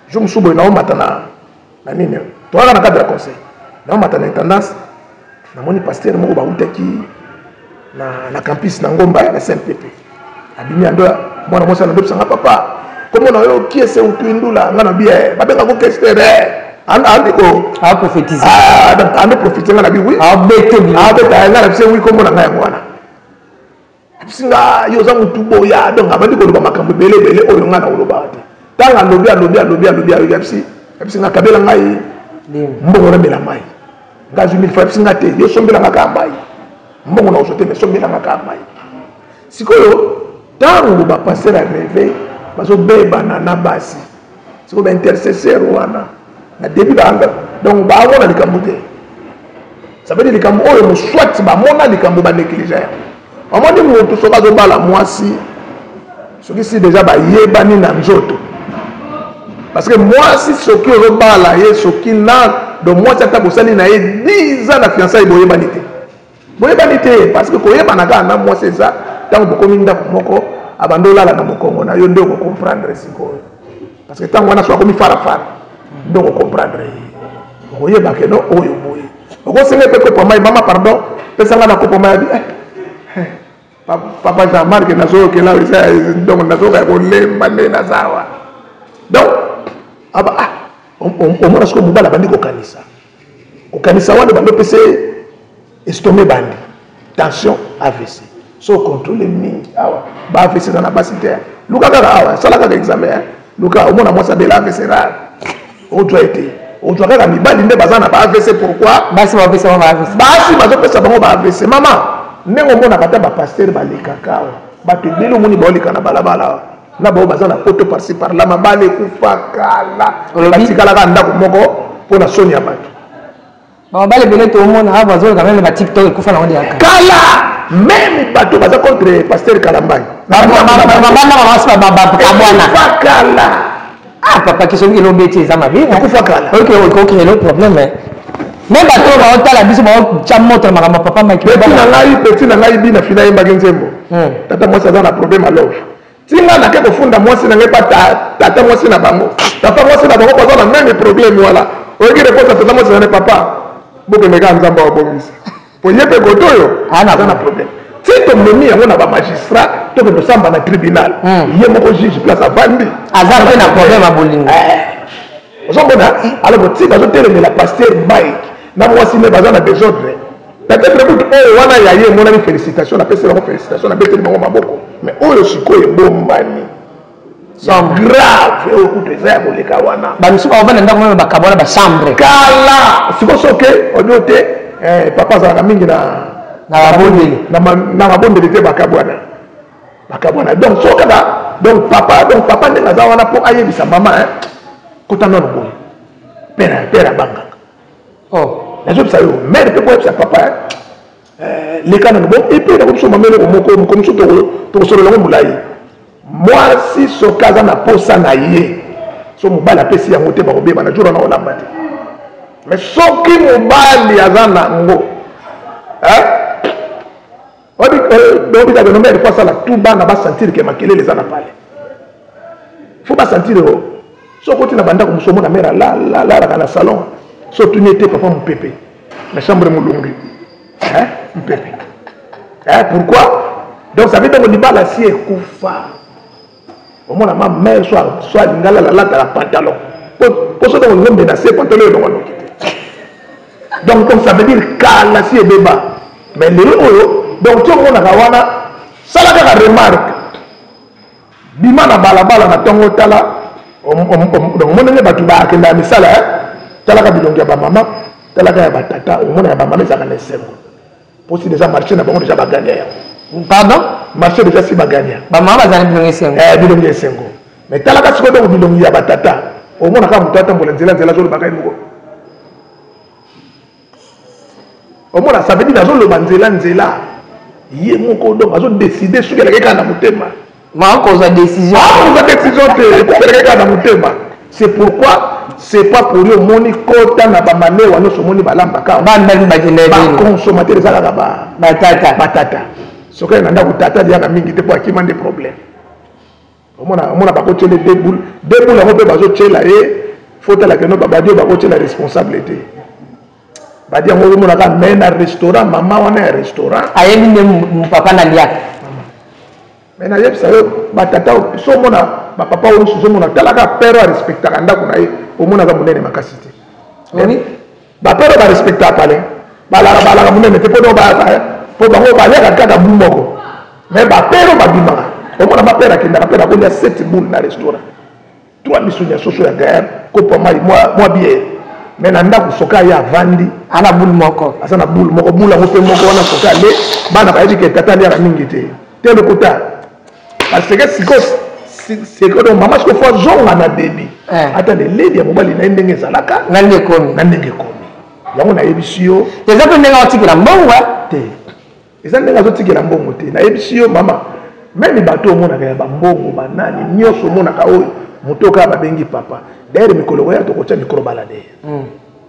je me soubo na omata na nini to aka na cadre conseil na omata na intendance na moni pasteur moko ba utaki na campus na Ngomba na Saint-Pépé abimi ando mwana mosa na ndopsa papa komo na yo kiese utuindula ngana bia babenga ko kestere andiko a prophétiser donc ando prophétiser ngana bi oui abete ngana bise oui komo na ngaya mwana singa yo za mutu boya donc abandi ko loba makambo bele oyo ngana oloba te tanga lobi yo yapsi nga kabela ngai mbongo na mela mai ngazu 1000 francs ngate yo sombela ngaka mai mbongo na osote me sombela ngaka mai sikoyo tango ba passer à rêver bazo beba na basi siko ba intercesseur wana na début d'anga donc ba wona likambo te ça veut dire likambo oyo mo soit ba mona likambo ba négliger amoni mutu soka zo bala mwasi soki si déjà ba yebani na nzoto parce que mwasi soki ozo bala ye soki na donc mwasi ata bosali na ye 10 ans na fiançailles boyebani te parce que koyebana kaka na mwasi eza ntango bokomi ndako moko abanda olala na mokongo na yo nde okocomprendre sikoyo parce que ntango wana so akomi farafara nde okocomprendre okoyeba ke no oyo boye okosenga mpe kopo mai mama pardon pesanga na kopo mai abi papa Jean-Marc nazokela donc nazoka kolemba nde nazawa donc aba omona siko mobala bandi kokanisa wana bando pese estomé bandi tension AVC so contrôle mingi awa ba AVC na basi te luka kaka awa sala kaka examen luka omona mwasa de la AVC rare o doit être o doit kaka mibali nde bazana ba AVC pourquoi basi ba AVC ba AVC basi bazo pesa bango ba AVC mama ndenge omona kata ba pasteur ba lekaka awa bato ebele omoni baoleka na balabala na bao bazana poto par-ci par-là mabale kufakala batikalaka ndako moko mpona soni ya bato bale bele to omona ava zo quand même ba TikTok ekufa na wandi yaka kala même bato baza contre pasteur Kalambai kala papa qui soki elombi eti eza mabe ekufa kala okokele le problème même bato baotala biso baotya moto na makambo papa maki peti na ngai bina fina yembaki nzembo tata mwasi aza na problème alove tinga nake kofunda mwasi na ngai pa tata mwasi na bango papa mwasi na bango baza na même problème wala oyoki reposa tata mwasi na papa bokemeka nzambe wabongisa po ye mpe koto oyo aza na problème ti tomemi yango na bamagistrat toke tosamba na tribunal ye moko juge place avandi aza mpe na problème ya bolingo ozomona alors ti bazotelemela pasteur mike na mwasi ne baza na désordre peut-être kutu oyo wana ya ye emonani félicitation napesi bango félicitation nabeteli bango maboko mais oyo sikoyo ebombani grave oyo kutu eza ya koleka wana bamisu bavanda ndako meme bakaba wana bachambre kala siko soke odio te papa azalaka mingi na mabondeli te bakabwana donc so kaka donc papa ndenge aza wana mpo ayebisa mama kota nano boye pere abangaka nazobisa yo mare mpe koyebisa papa leka nano bon epe nakobiso mameloko moko mokomiso tokosololango molai mwasi soki aza na posa na ye so mobali apesi yango te bakobeba na jour wana olamba te mais soki mobali aza nango obitaka nombe alifo asala tu bana basentir ke makelele eza na pale fo basentir o soki oti na bandako mosu omona mare alalaka na salon so tuni ete papa mopepe na chambre molungi mopepe pourquoi donc ça veut dire que libala si ekufa omona ma mère soit lingala la pantalon po so donc ngombe na se pantalon yo ngano kite donc comme ça veut dire kala si ebeba mais lelo oyo donc tu omona ka wana sala ka remarque bima na balabala na tongo tala donc omona ne batu ba akenda misala tala ka bilongi ya ba mama tala ka ya batata omona ya ba mama ezaka na esengo po si déjà marché na bango déjà ba gagner pardon marché déjà si ba gagner ba mama bazali bilongi esengo bilongi esengo mais tala ka siko donc bilongi ya batata omona ka mutu atambola nzela zo ba kai moko omona ça veut dire azoloba nzela ye moko donc azo décider soki eleki kaka na motema makoza décision te eleki kaka na motema c'est pourquoi c'est pas pour yo moni kota na bamanewa nyonso moni balambaka baconsommateur eza kaka batata soki na ndako tata liaka mingi te po akima nde problème omona bakotyele deboule yango mpe bazotyela ye fotalaka no babadio bakotyela responsable te badi yango omonaka me na restaurant mama wana ya restaurant ayebi nde papa na liaka me nayebisa yo batata so omona bapapa oyo mosusu omona talaka pere arespectaka ndako na ye omonaka monene makasi te bapere barespectaka pale balaka monene te po bango baliaka kaka bu moko me bapere babimaka omona bapere akendaka mpe nakolia 7 boule na restaurant 3 misuni ya soso ya gaere kopa mai mwa biere mais nanda kusoka ya vandi ana boule moko asana boule moko boule mo pe moko wana soka le bana ba yiki tata ali ala mingi te le kota parce que c'est que maman ce fois zonga na baby ata le lady ya mobali na ndenge zalaka na ndenge komi yango na yebisio eza pe ndenge otikela mbongo te eza ndenge azotikela mbongo te na yebisio mama même bato omonaka ya bambongo banani nyonso omonaka oyo motoka babengi papa d'ailleurs mikolo ya tokotya mikolo balade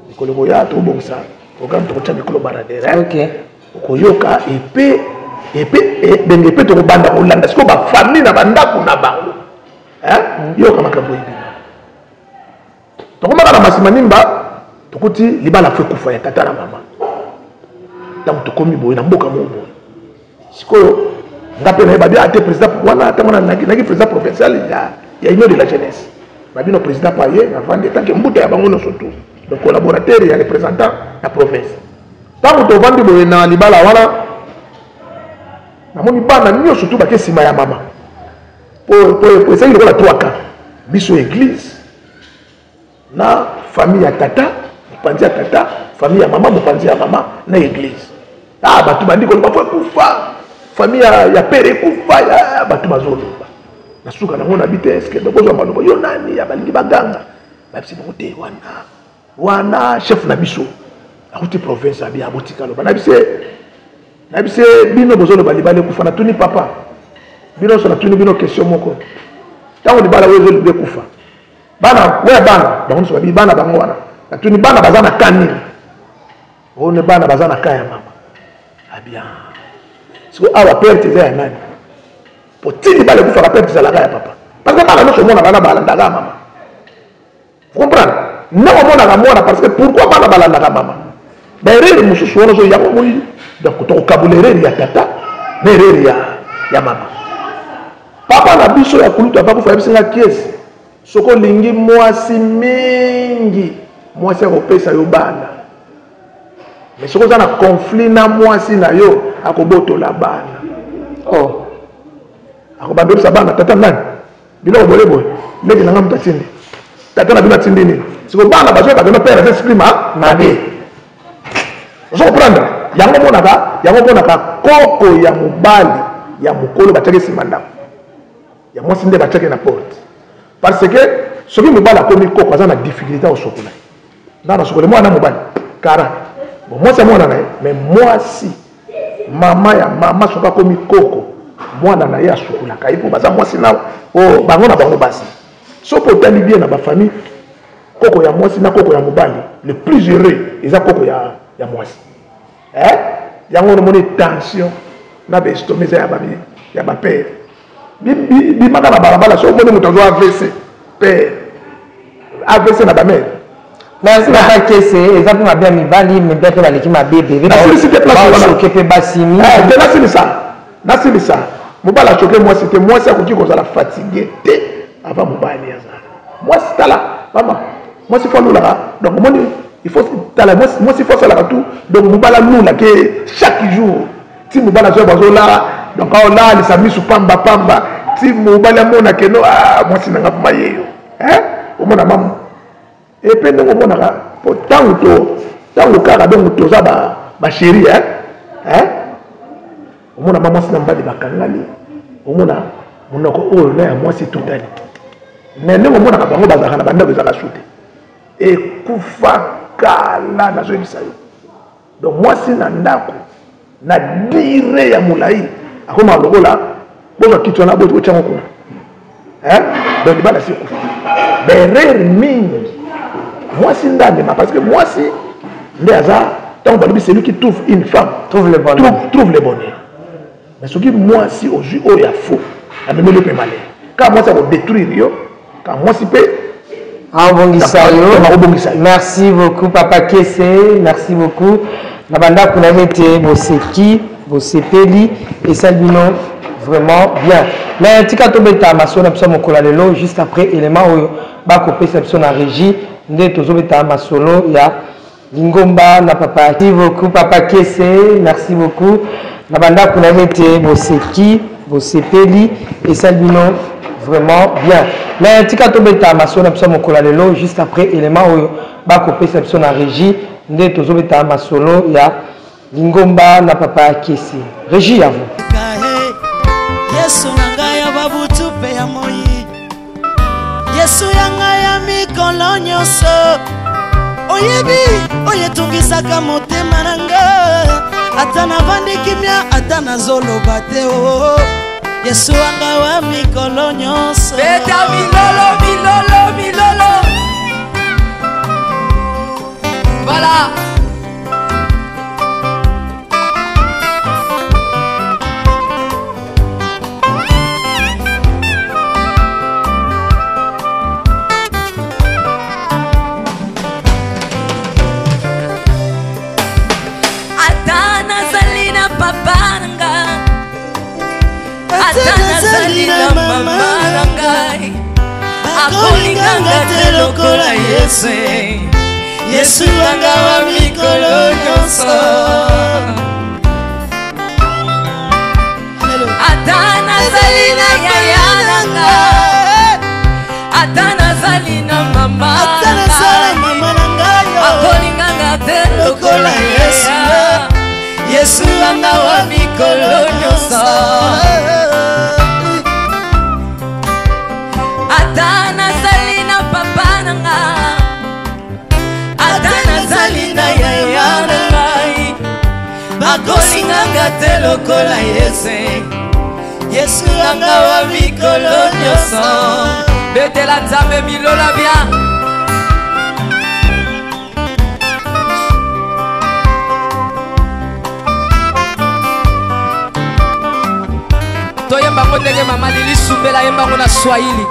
mikolo ya tobongisa programme tokotya mikolo balade OK okoyoka epe benge epe tokobanda kolanda siko bafamille na bandako na bango yoka makambo ebi tokomaka na masima nimba tokuti libala fwe kufa ya tata na mama ntango tokomi boye na mboka mo boye sikoyo ngape na yebabi ate président wana ntango naki président provincial ya union de la jeunesse babino président paye navandi etanke mbuta ya bango nyonso tu le collaborateur ya représentant na province ntango tovandi boye na libala wana namoni bana nyonso tu bake nsima ya mama po ezali lokola 3 cas biso église na famille ya tata mopanzi ya tata famille ya mama mopanzi ya mama na église bato bandi koloba fo kufa famille ya pere ekufa bato bazoloba nasuka nango na bite eske dokozwa maloba yo nani ya balingi baganga babisi bango te wana chef na biso akuti province abi abotika loba na bise bino bozoloba libala ekufa natuni papa bino so natuni bino question moko ntango libala oyo ezoliba ekufa bana weya bana bango nyonso babi bana bango wana natuni bana baza na ka nini one bana baza na ka ya mama abia siko awa perte eza ya nani po ti libala ekufaka perte ezalaka ya papa parce que bana nyonso omona bana balandaka mama comprendre ndenge omonaka mwana parce que pourquoi bana balandaka mama baerere mosusu wana so yango moni donc tokokabula erere ya tata na erere ya mama papa na biso ya kulutu ava kufa yebisinga kiesi soko olingi mwasi mingi mwasi akopesa yo bana mais soko oza na conflit na mwasi na yo akobotola bana akobanda yebisa bana tata nani biloko boye boye ndenge nanga moto atindi tata na bino atindi nini siko bana bazoyeba bino pere esprit mabe ozo comprendre yango monaka koko ya mobali ya mokolo batiaki nsima ndako ya mwasi nde batiaki na porte parce que soki mobali akomi koko aza na difficulté osokola ndana sokole mwana mobali kara bon mwasi ya mwana na ye mais mwasi mama ya mama soki akomi koko mwana na ye asukolaka ye mpo baza mwasi na bango na bango basi so mpo otali bien na bafamille koko ya mwasi na koko ya mobali le plus heureux eza koko ya mwasi yango nomoni tension na bestome eza ya bapere bimaka na balabala so omoni moto azwa AVC pere AVC na bamere merci papa kese eza mpe mabe ya mibali mebe mpe baleki mabebe baoke mpe basimi te nasilisa mobali asoke mwasi te mwasi akoki kozala fatigue te avant mobali azala mwasi tala mama mwasi fo alulaka donc omoni il faut tala mwasi fo asalaka tout donc mobali alulaka chaque jour ti mobali azoya bazola donc aolalisa misu pamba ti mobali amonaka eno mwasi nanga mpoma yeyo omona mama epe ndenge omonaka po ntango kaka donc toza basheri omona mama mwasi na mbali bakangani omona monoko oyo na ya mwasi totali me ndenge omonaka bango bazalaka na bandako ezaka su te ekufa kala nazoyebisa yo donc mwasi na ndako na dire ya molai akoma lokola bozwa kiti wana boyi otyango kuna donc libala si ekufa berere mingi mwasi nde amema parce que mwasi nde aza ntango balobi celui qui trouve une femme trouve le bonheur mais soki mwasi ozwi oyo ya faux amemeli mpe malere kaka mwasi akodétruire yo kaka mwasi mpe abongisa yo. Merci beaucoup Papa Kese, merci beaucoup na bandako na ete boseki bosepeli et ça bino vraiment bien mais tika tobeta masolo na biso mokolo lelo juste après élément oyo bakopesa biso na régie nde tozobeta masolo ya Lingomba na papa. Merci beaucoup Papa Kese, merci beaucoup na bandako na ete boseki bosepeli et ça bino vraiment bien. Mais tika tobeta masolo na mon kolalelo juste après élément oyo ba couper cette na régie nde tozobeta masolo ya Lingomba na papa Kesi. Régie à vous. Yesu nanga ya babutu pe ya moyi. Yesu yanga ya mikolo nyonso. Oyebi oyetungisaka motema nanga. Ata navandi kimia ata nazoloba te o. Yesu anga wa mikolo nyonso. Beta milolo milolo milolo. Voilà. Salina mama nangai akolinganga te lokola Yesu Yesu anga wa mikolo nyonso Atana salina yaya nanga Atana salina mama nangai akolinganga te lokola Yesu Yesu anga wa mikolo nyonso Atana salina papa nanga Atana salina yaya nangai Bakolinganga te lokola Yesu Yesu anga wa mikolo nyonso Betela nzambe milola bien Toyemba ndenge mama Lili Sumbela yemba na Swahili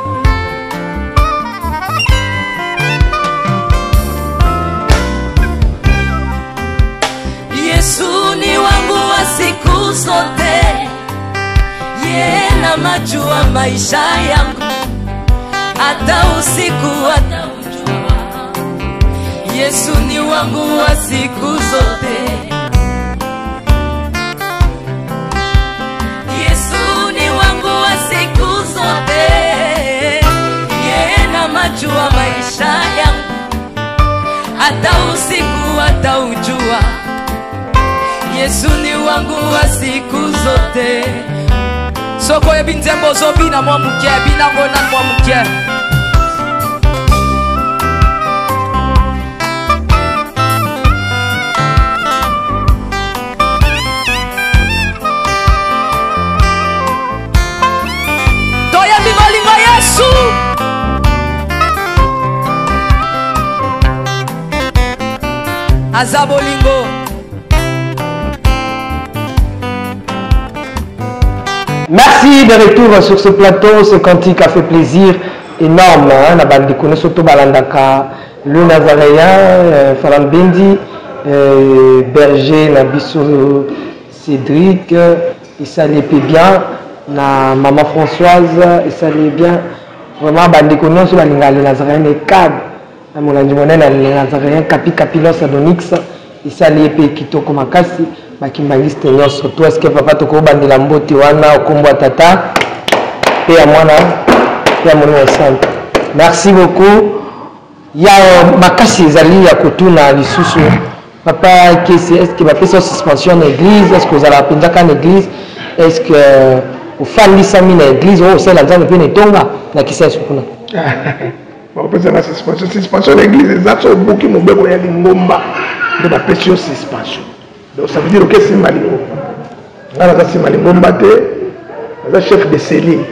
Yesu ni wangu wa siku zote Yena majua maisha yangu Hata usiku hata ujua Yesu ni wangu wa siku zote Yesu ni wangu wa siku zote Yena majua maisha yangu Hata usiku hata ujua Yesu ni wangu wa siku zote Soko ye bintembo zo bina mwa muke Bina ngona mwa muke Toye bibolingo Yesu Azabolingo Merci de retour sur ce plateau. Ce cantique a fait plaisir énorme. Na bandi kone soto balandaka le Nazaréen, Falam Bendi, Berger, Nabiso Cédric, et ça les paie bien. Na maman Françoise, et ça les bien. Vraiment bandi kone sur le Nazaréen et cadre. Na molandi monene le Nazaréen Capi Capilos Adonix, et ça les paie kitoko makasi. Bakimbaliste nyonso to est-ce que papa toko bandela mboti wana okombo tata pe ya mwana ya mwana santo. Merci beaucoup. Ya makasi ezali ya kotuna lisusu papa Kesi, est-ce que bapesa suspension na église, est-ce que vous allez pendaka na église, est-ce que ofandisa mi na église o sala nzambe pe netonga na kisa sukuna ba pesa na suspension na église ezatso buki mobeko ya Lingomba de la pression suspension. Donc ça veut dire que c'est Malingo. Là, c'est Malingo Mbate, c'est chef de cellule.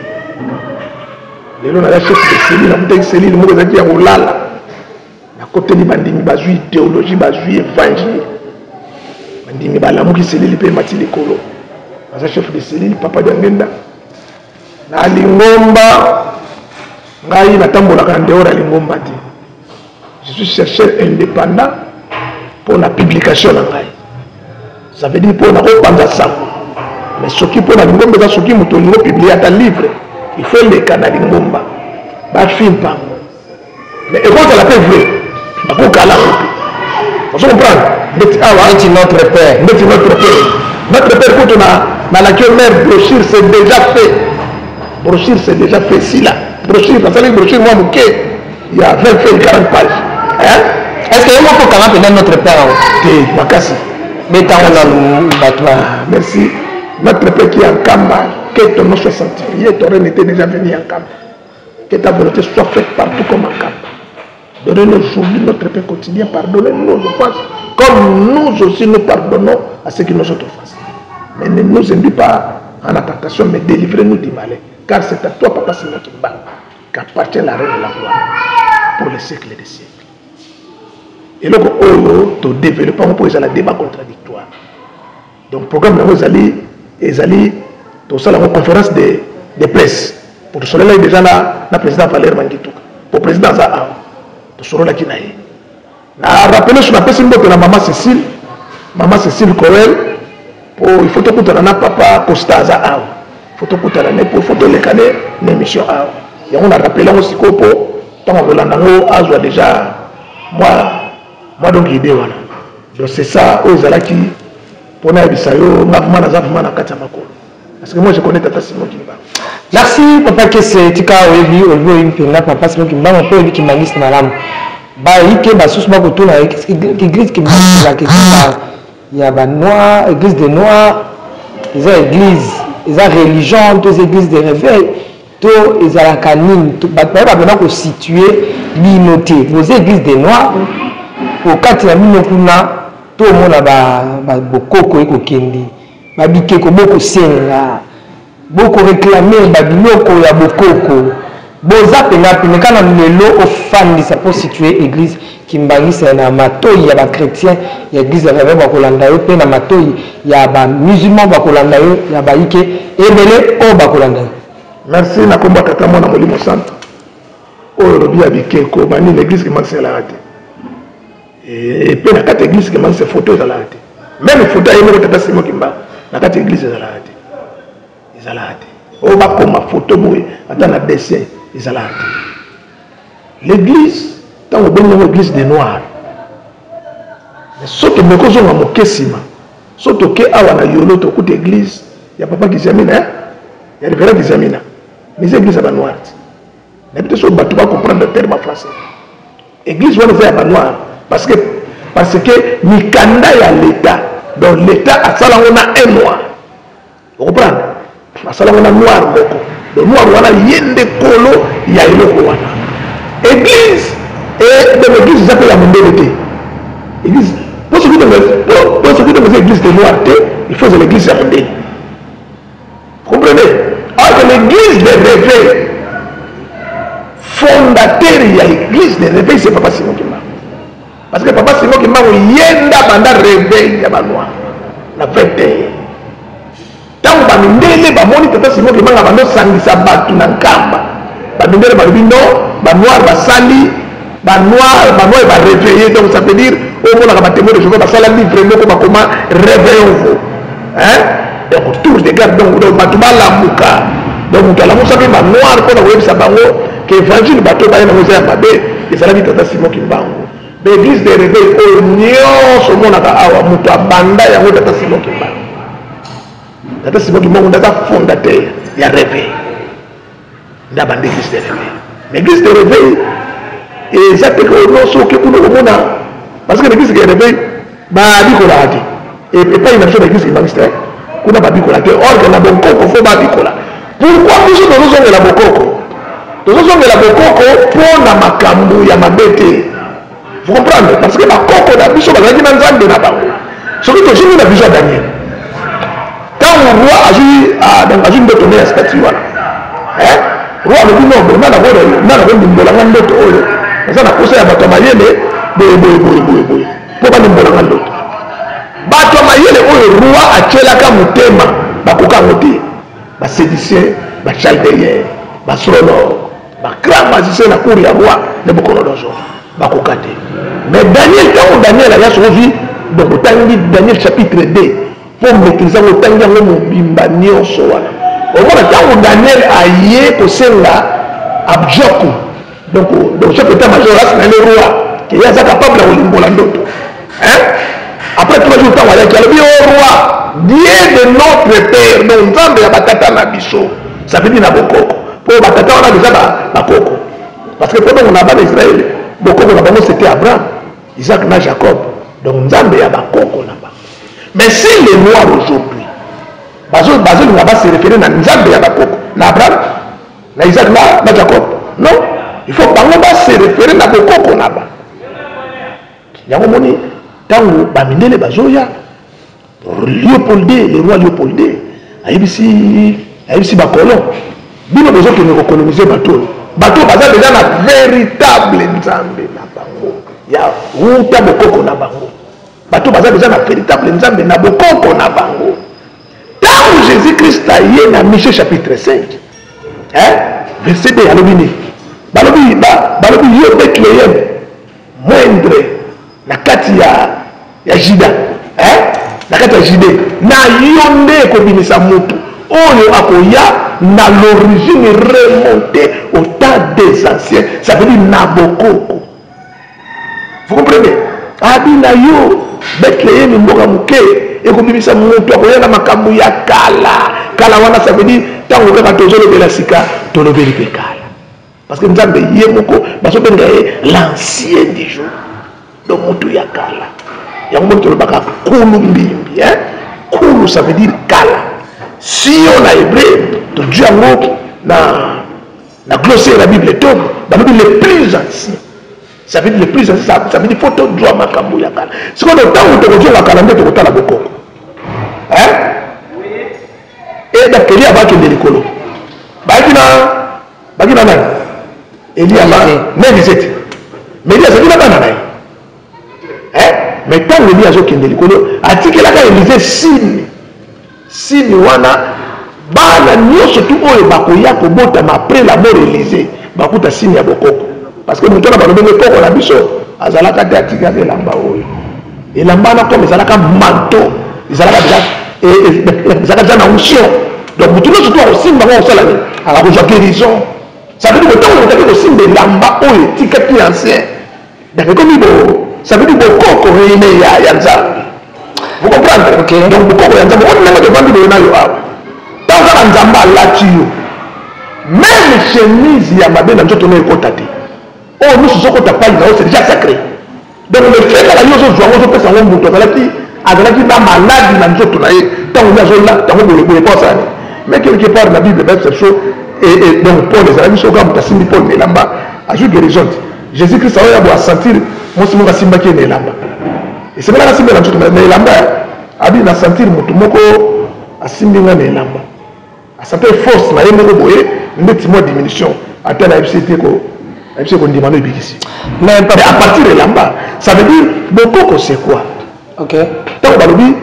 Les gens, chef de cellule, on a cellule, on a dit à Olala. À côté de Bandimi, Bazui, théologie, Bazui, évangile. Bandimi, Balamou qui cellule, il peut mettre les colos. C'est chef de cellule, papa d'Angenda. Na Lingomba, ngai na tambola kandeora Lingomba. Je suis chercheur indépendant pour la publication en ngai. Ça veut dire pour la repentance. Mais ce qui pour la Lingomba, ce qui m'a publié dans livre, il faut les canaux Lingomba. Bah, film pas. Mais écoute, la paix vraie. Bah, pour qu'elle a coupé. Vous comprenez? Notre père. Notre père. Notre père, quand on a la mère brochure, c'est déjà fait. brochure c'est déjà fait ici là. Brochure, parce que les brochures, moi, il y a 20 feuilles, 40 pages. Hein? Est-ce que vous pouvez quand même notre père? Makassi. Merci. Notre père qui est en Kamba, que ton nom soit sanctifié, ton règne était déjà venu en Kamba. Que ta volonté soit faite partout comme en Kamba. Donnez-nous aujourd'hui notre pain quotidien, pardonnez-nous nos offenses, comme nous aussi nous pardonnons à ceux qui nous offensent. Mais ne nous induis pas en la tentation, mais délivrez-nous du malin. Car c'est à toi, Papa Simon Kimba, qu'appartient la reine de la gloire pour les siècles des siècles. Et donc, tu développes pour les débats contradictoires. Donc, le programme est allé dans la conférence de presse. Pour cela, il y a déjà le président Valère Mangitou. Pour le président Zaha. Tout là qui n'a pas rappelé sur la personne de la maman Cécile Coel, il faut que tu aies papa Costa Zaha. Il faut que tu aies pour photo les canets l'émission A. Et on a rappelé aussi que pour tant que déjà moi donc idée voilà. Donc c'est ça aux ala qui pour na bisayo ngavuma na kati makolo. Parce que moi je connais Tata Simon Kimba. Merci papa que c'est tika oyebi impenda papa Simon Kimba on peut qui mangiste malamu. Ba ike ba sous ba ko na église qui la que il y a ba noir église des noirs, les églises, les religions, les églises de réveil, tout les ala canine, ba ba ko situer l'inoté. Vos églises des noirs au kati ya mino kuna to mona ba bokoko ekokendi ba bikeko boko senga boko réclamer ba biloko ya bokoko boza penga kana lelo ofandisa pour situer église kimbangisa na matoyi ya ba chrétien ya église ya ba kolanda yo pe na matoyi ya ba musulman ba kolanda yo ya ba ike ebele o ba kolanda. Merci na komba tata mona molimo santo o robi ya bikeko bani l'église qui manque la rate. Et puis dans cette église qui manque ces photos ils ont raté. Même photo il me Tata Simon Kimba dans cette église ils ont raté. Ils ont raté. On va comme ma photo boy attends la dessin ils ont raté. L'église tant on donne l'église des noirs. Mais surtout me cause on moquer sima. Surtout que awa na yolo to toute église il y a papa qui examine hein. Il y a des frères qui examinent. Mais église à noir. Mais peut-être sur bateau va comprendre le terme français. Église on fait à noir. Parce que Mikanda y a l'État. Donc l'État a ça là on a un noir. Vous comprenez? A ça là on a noir beaucoup. Le noir on a yende kolo y a une wana. Église et dans l'église ils appellent la mondélité. Église pour ceux qui dans l'église de noir il faut que l'église soit mondélée. Vous comprenez? Alors l'église de réveil fondateur y a l'église de réveil c'est Papa Simon Kimba. Parce que Papa Simon Kimba yenda banda réveil ya banoir la vérité tant ba mindele ba moni Papa Simon Kimba bando sangisa batu na nkamba ba mindele ba bino ba noir ba sali ba noir ba réveiller donc ça veut dire au moins la témoin de Jéhovah ba sala livre moko ba comment réveillons-vous hein et autour des gardes donc batu ba la muka donc la musa ba noir ko na webisa bango que évangile bato ba na moza ba be et ça la dit Tata Simon Kimba. L'église de réveil au nyonso monaka awa mutu abanda yango Tata Simon Kimba. Tata Simon Kimba on a fondateur ya réveil. Nda bande église de réveil. Mais l'église de réveil et ça que non so que kuno komona parce que l'église de réveil ba bikola ati. Et pas une chose l'église qui magistère. Kuna ba bikola te organe na bokoko fo ba bikola. Pourquoi biso nous sommes la bokoko? Nous sommes la bokoko pour na makambu ya mabete. Vous comprenez? Parce que la coco la biso bazaki na nzambe na bango. Soki to jini na biso Daniel. Quand le roi a dit ndoto na statue wana. Roi le dit non, na na ndimbola ndoto oyo. Ça na kosa ya bato mayele boy. Po ba ndimbola ndoto. Bato mayele oyo roi achelaka mutema bakoka ngote. Ba sédicien, ba chaldéen, ba astronome, ba grand magicien na cour ya roi ne Nabucodonosor. Bakokate. Mais Daniel, quand Daniel a sauvé, donc autant dit Daniel chapitre 2, pour maîtriser autant de bimbanion soana. Au moins, quand Daniel a yé pour celle-là, abjoku. Donc chef d'état-major, c'est le roi, qui est capable de l'imbolando. Hein? Après 3 jours, il a dit au roi, Dieu de notre père, donc Nzambe ya batata na biso, ça veut dire Nabokoko. Oh, batata on a déjà bakoko. Parce que pendant qu'on a pas d'Israël, beaucoup on a pas c'était Abraham, Isaac et Jacob. Donc Nzambe ya bakoko là-bas. Mais si les Noirs aujourd'hui, bazo n'a pas se référer à Nzambe ya bakoko, na Abraham, na Isaac na Jacob. Non, il faut pas se référer à bakoko là-bas. Yango moni tango bamindele bazoya Léopold II, le roi Léopold II, ayebisi bakolon bino besoin que nous coloniser bateau baza déjà na véritable nzambe na bango ya uta bokoko na bango bateau baza déjà na véritable nzambe na bokoko na bango tango Jésus-Christ aye na Michée chapitre 5 verset 2 alobini balobi yo Bethléem moindre na kati ya Juda na kati ya Juda na yo nde kobimisa mutu oyo akoya na l'origine remontée au temps des anciens, ça veut dire Nabokoko. Vous comprenez? Abina yo Bethléem mboka muke et kobimisa mutu akoya na makambo ya kala wana, ça veut dire tango kaka tozolo bela sika tolobeli pe kala parce que nzambe ye moko baso benga l'ancien des jours donc mutu ya kala ya mo tolobaka kulu mbimbi kulu ça veut dire kala. Si on a hébreu, de Dieu en haut, na glosser la Bible est top, la Bible les plus anciens. Ça veut dire les plus anciens, ça veut dire photo de Dieu Makambu Yakala. C'est qu'on a le temps où tu as la calendrier, tu as la boko. Hein? Et d'après lui, avant qu'il y ait des colos. Bagina nan. Il y a même 17. Mais il y a ce qu'il a pas nan. Hein? Mais tant que il y a ce qu'il y a des colos, a-t-il là quand il disait signe. Si nous bana nyonso tout oyo bakoya kobotama après la mort Élysée bakuta signe ya bokoko parce que mutu na balobenge koko na biso azalaka te atikaka elamba oyo elamba na comme ezalaka manteau ezalaka déjà na onction donc mutu nyonso tout akosimba ngo osala nini akozwa guérison ça veut dire que ntango otaki kosimba elamba oyo etikaki ancien donc ekomi ça veut dire bokoko réine ya nzambe. Vous comprenez? Okay. Donc, pourquoi vous avez dit même chemise, il y a ma belle, oh, nous sommes c'est déjà sacré. Donc, le fait que la chose soit on peut savoir que la maladie, mais quelque part, la Bible, même cette chose, et donc, Paul, les amis, Paul, les lamba, a joué guérison. Jésus-Christ a sentir, moi, c'est mon simba qui est lamba. Et c'est là que c'est mais lamba abi na sentir mutu moko asimbinga na lamba a sentir force na yemoko boye ndeti mo diminution atteint la FCT ko ndimano ibikisi mais à partir de lamba ça veut dire bokoko c'est quoi? OK donc balobi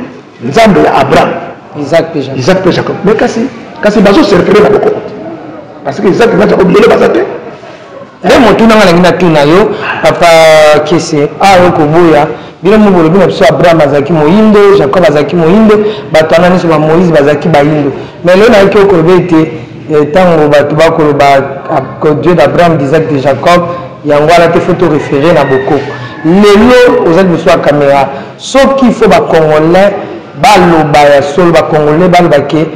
nzambe ya Abraham Isaac et Jacob mais kasi bazo se référer na bokoko parce que Isaac et Jacob le bazate et mon tout na tuna yo papa kese a ko boya bino mobolo bino biso Abraham azaki moyindo Jacob azaki moyindo bato wana nyonso ba Moïse bazaki bayindo mais lelo nayaki okoloba ete ntango bato bakoloba Dieu d'Abraham d'Isaac de Jacob yango wana te faut référer na bokoko lelo ozali biso ya caméra soki faut bacongolais baloba ya solo bacongolais balobake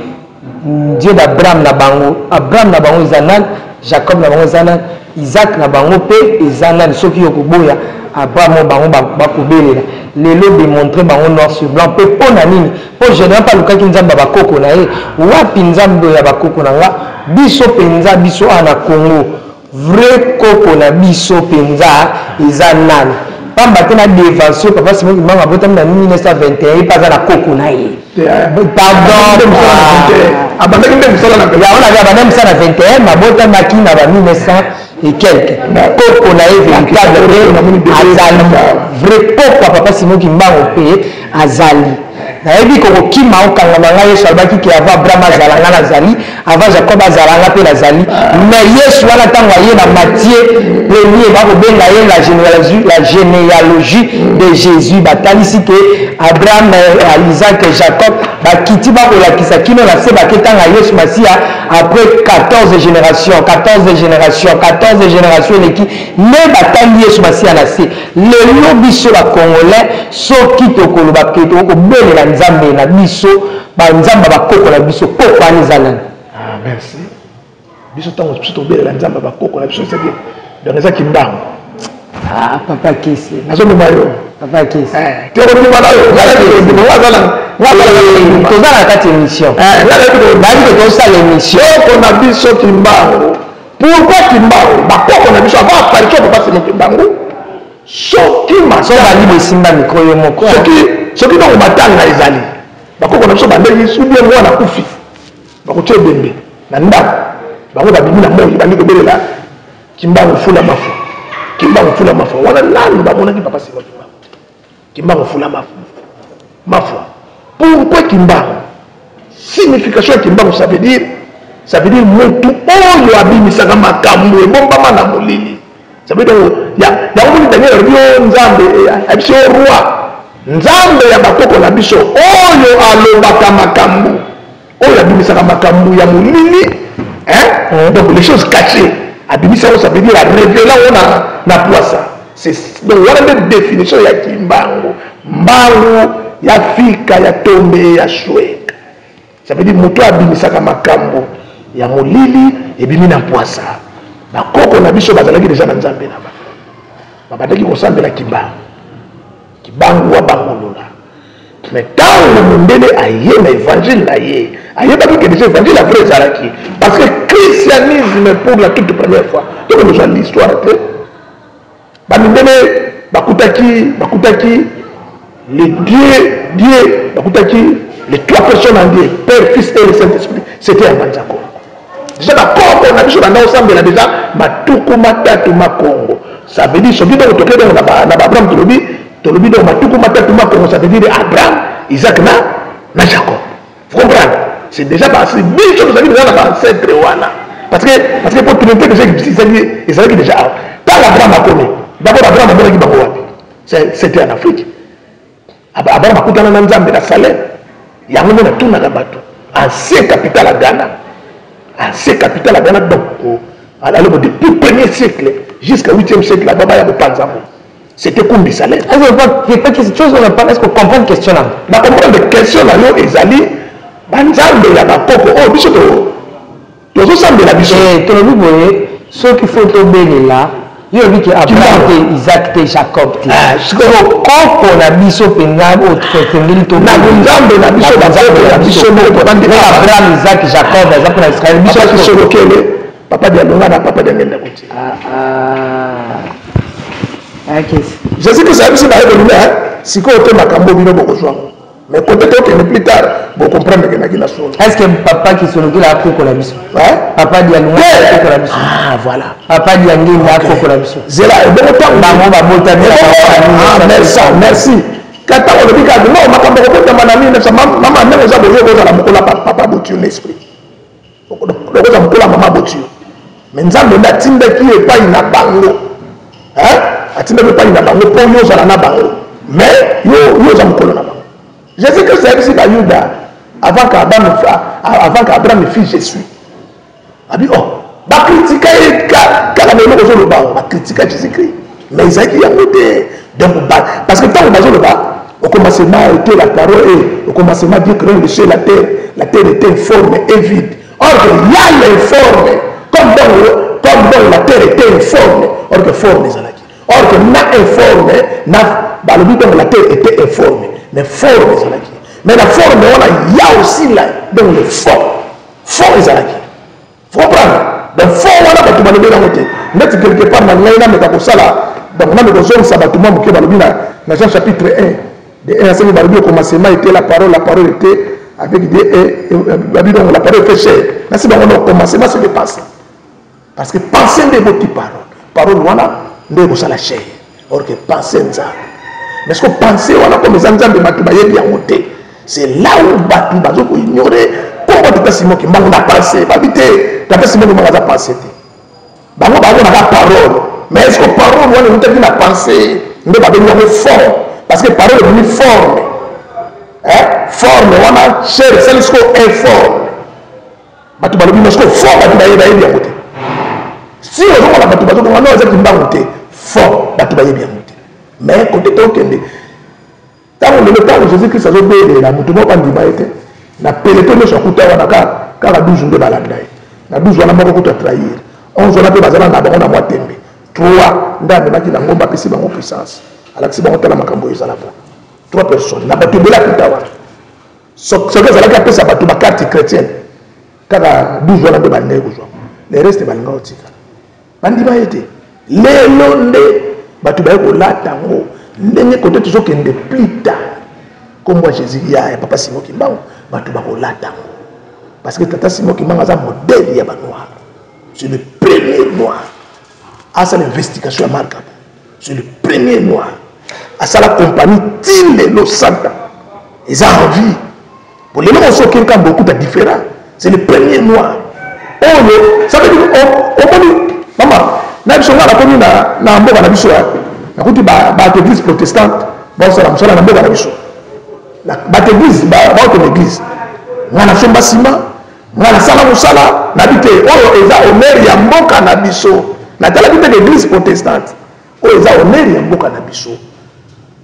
Dieu d'Abraham na bango eza nani Jacob na bango eza nani Isaac na bango mpe eza nani soki yokoboya Abraham bango bakobelela lelo démontrer bango noir sur blanc pe pona nini po général pa lukaki nzambe bakoko na ye wapi nzambe ya bakoko na nga biso penza biso ana Congo vrai koko na biso penza eza nani pamba te na dévention papa Simon Kimanga botami na 1921 pas na koko na ye pardon abandaki nde mosala na ya on avait abandaki mosala na 21 mabotamaki na ba 1900 et quelques koko na ye véritable azali vrai poko papa Simon Kimbango pe azali nayebi kokokima okangama ngai Yesu alobaki ke avant Abraham azalanga nazali avant Jacob azalanga mpe nazali mais Yesu wana ntango aye na Matthieu premier bakobenga ye la généalogie de Jésus batalisi ke Abraham Isaac et Jacob bakiti bakolakisa kino na se bake ntango ya Yesu Masiya après 14 générations eleki nde batangi Yesu Masiya na se lelo biso bakongolais soki tokoloba ke tokobelela nzambe na biso banzamba bakoko na biso poko ani ezalani merci biso tango biso tobelela nzambe bakoko na biso c'est-à-dire donc eza kimbango ah papa kisi nazomema yo papa kisi tekolimana yo tozala kati émission babi tosala émission koko na biso kimbango pourquoi kimbango bakoko na biso avant aparition papasimo kimbango soki bali besimba mikro yo moko soki bango matanga ezali bakoko na biso bandeki subie mwana kufi bakotia ebembe na ndako bango babimi na moi bandi kobelela kimbango fula mafu kimbango fula mafu wana nani bamonaki papa sima kimbango fula mafu pourquoi kimbango signification ya kimbango ça veut dire motu oyo abimisaka makambo ebombama na molili ça veut dire yango moni daniel alobi nzambe abiso roi nzambe ya bakoko na biso oyo alobaka makambo oyo abimisaka makambo ya molili donc les choses cachées abimisa ça veut dire révéler na poisa donc wana nde définition ya kimbango mbangu ya fika ya tombe ya shweka ça veut dire moto abimisaka makambo ya molili ebimi na poisa bakoko na biso bazalaki deja na nzambe na babandaki kosambela kibango wa bangolola mais ntango mondele aye na évangile na ye ayebaki ke déjà évangile ya vrai ezalaki parce que christianisme pour la toute première fois toko kozwa l'histoire te bamindele bakutaki les dieu bakutaki les trois personnes en Dieu Père, Fils et le Saint-Esprit c'était un banzako déjà bakoko na biso banda osambela déjà matuku matatu makongo ça veut dire soki donc tokende na Abraham tolobi donc matuku matatu makongo ça veut dire Abraham Isaac na Jacob vous comprenez c'est déjà parce que biso tozali déjà na ancêtre wana parce que pour trinité déjà ezalaki déjà tant Abraham akomi d'abord Abraham amonaki bango wapi c'était en Afrique Abraham akutana na Nzambe na Salem yango nde natunaka bato ancien capital à Ghana donc alors depuis 1er siècle jusqu'à 8e siècle là-bas ya kopanzamo c'était Kumbi Salem c'est pas quelque chose on parle est-ce qu'on comprend une question là na comprendre question là yo ezali banzambe ya bakoko oh biso tozosambela biso tolobi boye soki faut tobelela yo obi ke Abraham te Isaac te Jacob te koko na biso mpenza otosengeli na nzambe na biso banzambe na biso Abraham Isaac Jacob eza mpona Israel biso kisolokele papa dialonga na papa diangenda kuti jésus christ ayebi biso na yebolina sikoyo te makambo bino bokozwango mais côté tokende plus tard bocomprendre ke naki na solo est ce que papa kisolokela akokola biso papa dialonga akokola biso voilà papa diangenda akokola biso zela ebongo ntango bango babotamela merci kata olobi kaka non makambo kobotama na 1900 mama ndenge eza boye kozala mokola papa botio na esprit okoza mokola mama botio mais nzambe nde atindaki epai na bango atindaki epai na bango mpo yo ozala na bango mais yo oza mokolo na bango jésus christ ayebisi bayuda avant qu'abraham fit jésus abi bakritika ye kaka na eloko ozoloba bakritika jésus christ mais ezalaki yango te donc parce que ntango bazoloba au commencement était la parole et au commencement Dieu créa le ciel et la terre était informe et vide or que il y a l'informe comme donc la terre était informe or que forme ezalaki or que na informe na balobi donc la terre était informe mais forme ezalaki mais la forme wana il y a aussi là donc le fort ezalaki faut comprendre donc fort wana bato balobi nango te ndeti quelque part na ngai nameka kosala donc nameka kozongisa bato mwa moke balobi na Jean chapitre 1 de 1 à 5 balobi au commencement était la parole était avec Dieu et donc la parole fait chair nasi bango na commencement c'est de penser parce que penser nde eboti parole wana nde ekosala chair or que penser nzambe mais ce que penser wana comme eza nzambe bato bayebi yango te c'est là où bato bazokoignore kombo tata simoki mbango na pensé babi te tata simoki mbango aza pensé te bango naka parole mais est ce que parole wana eutaki na pensé nde babengi yango forme parce que parole ebimi forme forme wana chair esali siko informe bato balobi no siko forme bato bayebi yango te si ozomona bato bazokonga no ezaki mbango te forme bato bayebi yango te mais kote tokende ntango lelo ntango jésus christ azobelela moto moko andima ye te na peleto nyonso akuta wana kaka 12 nde balanda ye na 12 wana moko kutu trahir 11 wana pe bazala na bango na mwa tembe 3 ndambe maki na ngomba pesi bango puissance alakisi bango tala makambo ezala ba 3 personnes na bato bela kutawa soki ezalaki apesa bato bakarte chrétienne kaka 12 wana mpe bandeki kozwa le reste balinga otika bandima ete lelo nde bato baye kolata yango ndenge kote tozokende plita kombo ya jésus ya papa Simon Kimbangu bato bakolata yango parce que tata Simon Kimbangu aza modèle ya banoir c'est le premier noir asa l'investigation ya marka c'est le premier noir asa la compagnie tile lo santa eza en vie pour les gens qui ont beaucoup de différents c'est le premier noir oh ça veut dire oh maman na biso ngala komi na mboka na biso na kuti ba église protestante ba sala msala na mboka na biso na ba église ba église ngana somba sima ngana sala musala na bité oyo eza honneur ya mboka na biso na tala bité l'église protestante oyo eza honneur ya mboka na biso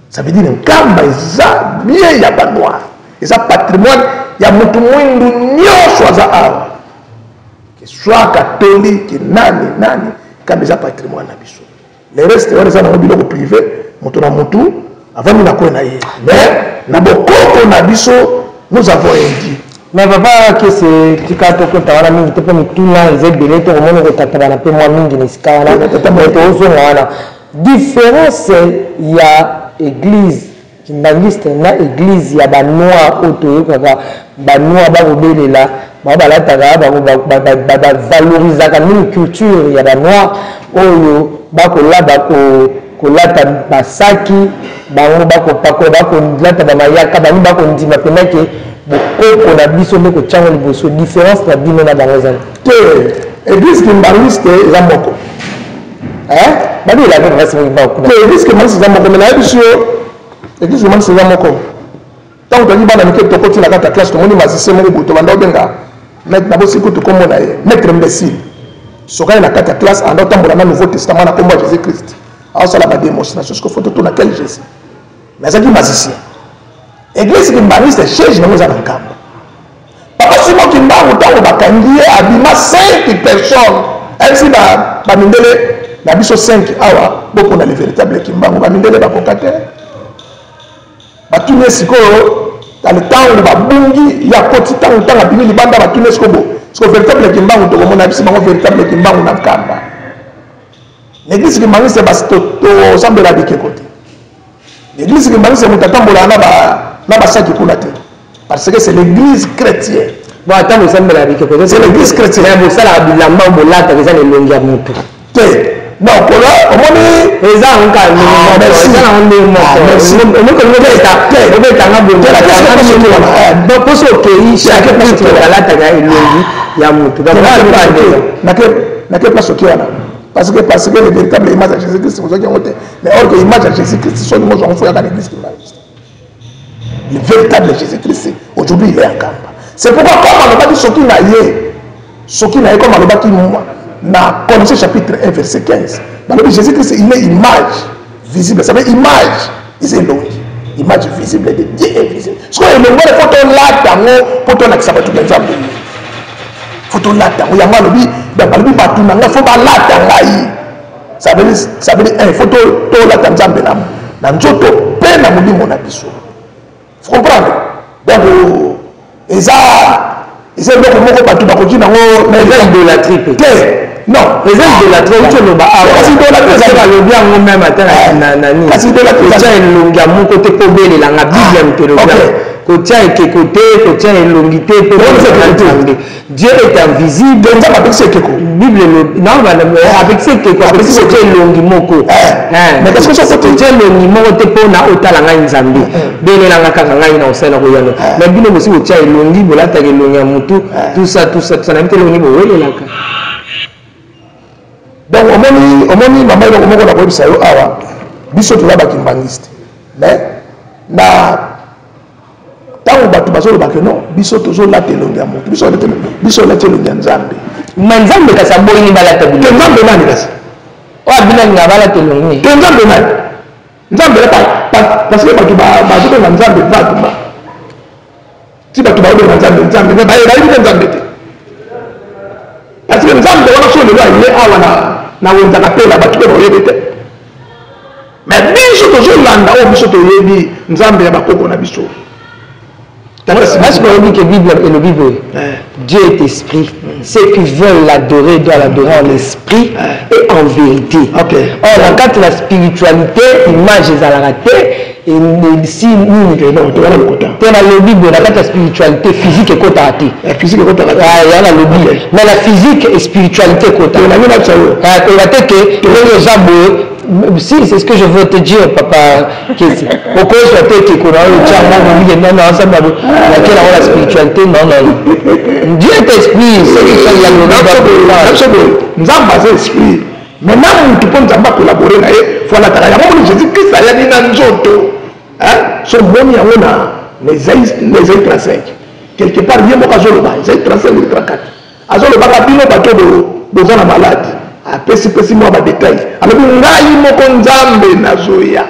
ça veut dire nkamba eza bien ya ba noir eza patrimoine ya mutu mwindu nyonso aza awa que soit catholique nani kamba eza patrimoine na biso le reste wana eza nango biloko privé moto na motu avandi na koye na ye mais na bokoko na biso nous avons indi mais papa kese tika tokota wana mingi te mpe mituna eza ebele tokomona kotataba na mpe mwa mingi na esika wana tozonga wana différence ya église kimbangiste na église ya banoir oyo toyokaka banoir bakobelela bango balataka bavalorisaka mingi culture ya banoir oyo bakolata basaki bango bakolata bamayaka bango bakondima penake bokoko na biso nde kotyango liboso différence na bino na bango ezali te église kimbangiste eza moko babelaka te église kimbangiste eza moko me nayebi biso église kimbangiste eza moko ntango toyaki bana mike tokoti na kati ya classe tomoni masise moko boye tobanda obenga na bosiku tokomona ye maître imbécile sokali na kati ya classe anda otambola na nouveau testament na kombo ya jésus christ aosala badémonstration soki foto to na quel jésus mais azalaki masicien église kimbangiste chege nango eza na nkambo papa Simon Kimbangu ntango bakangi ye abima 5 personnes ayebisi bamindele na biso 5 awa bopona le véritable Kimbangu bamindele bakoka te batuni ye sikoyo tale ntango babungi ya koti ntango abimi libanda batuni ye sikoyo siko véritable Kimbangu tokomona bisi bango véritable Kimbangu na nkamba l'église kimbangiste basi tosambela bikeko te l'église kimbangiste moto atambola na basaki kuna te parce que c'est l'église chrétienne bon ata bosambela bikeko c'est l'église chrétienne bosalaka bilamba bolataka eza na elongi ya moto te non kola omoni eza nkaomokomokoposo okei chaque place alataka elongi ya moto nake place oki wana parce que le véritable image à Jésus-Christ vous avez mais or que l'image à Jésus-Christ sont nous on fait dans l'église kimbangiste le véritable Jésus-Christ aujourd'hui il est à Kamba c'est pourquoi comme on a dit soki na ye comme on a dit na Colossiens chapitre 1 verset 15 dans le Jésus-Christ il est image visible ça veut dire image c'est longi image visible de Dieu invisible ce qu'on est le monde photo là tango photo na kisaba tout ensemble photo là tango ya malobi balobi batu nanga fo balata ngai ça veut dire un photo to la tanzambe na nzoto pe na molimo na biso vous comprenez donc eza eloko moko bato bakoki nango na eza idolâtrie te non eza idolâtrie otoloba awasi idolâtrie yango même ata nani kasi idolâtrie eza elongi ya moko te po belelanga bible ya mitologia kotia ekeko te kotia elongi te po Dieu est invisible nzambe apekisi ekeko bible apekisi ekeko apekisi kotia elongi moko mais parce que soko kotia elongi moko te mpo na otala ngai nzambe belelanga kaka ngai na osala koyano mais bino bosi kotia elongi bolataka elongi ya motu tout ça na bite elongi bowelelaka donc omoni mama eloko moko na koyebisa yo awa biso toza bakimbangiste mais na ntango bato bazolobaka non biso tozolata elongi ya moto biso olati elongi ya nzambe ma nzambe kasi aboyini balata bino te nzambe nani kasi oyo abinaninga balata elongi te nzambe nani nzambe parce que bato bazobenga nzambe vaguement ti bato baobenga nzambe me bayebi te nzambe te ye awa na wenzaka pe la bato pe boyebi te mais biso tozolanda oyo biso toyebi nzambe ya bakoko na biso. Est-ce qu'on dit que Bible et le Bible, Dieu est esprit. Ceux qui veulent l'adorer doivent l'adorer en esprit et en vérité. Okay. Or, quand la spiritualité, image est à la raté, et si nous, dans la Bible, la spiritualité physique est côté raté. La physique est côté raté. Il y a la Bible. Mais la physique et spiritualité est côté raté. Si, c'est ce que je veux te dire, papa. Pourquoi je te dis que la spiritualité, non. Dieu est esprit, c'est esprit. Maintenant, tu peux nous collaborer. Il faut la travailler. Jésus-Christ a dit dans Nzoto. Son bon les 35. Quelque part, il y a un peu de 35 ou 34. Azolo bakabino bato de la malade. Pesi moi ba détail alors ngai moko nzambe nazoya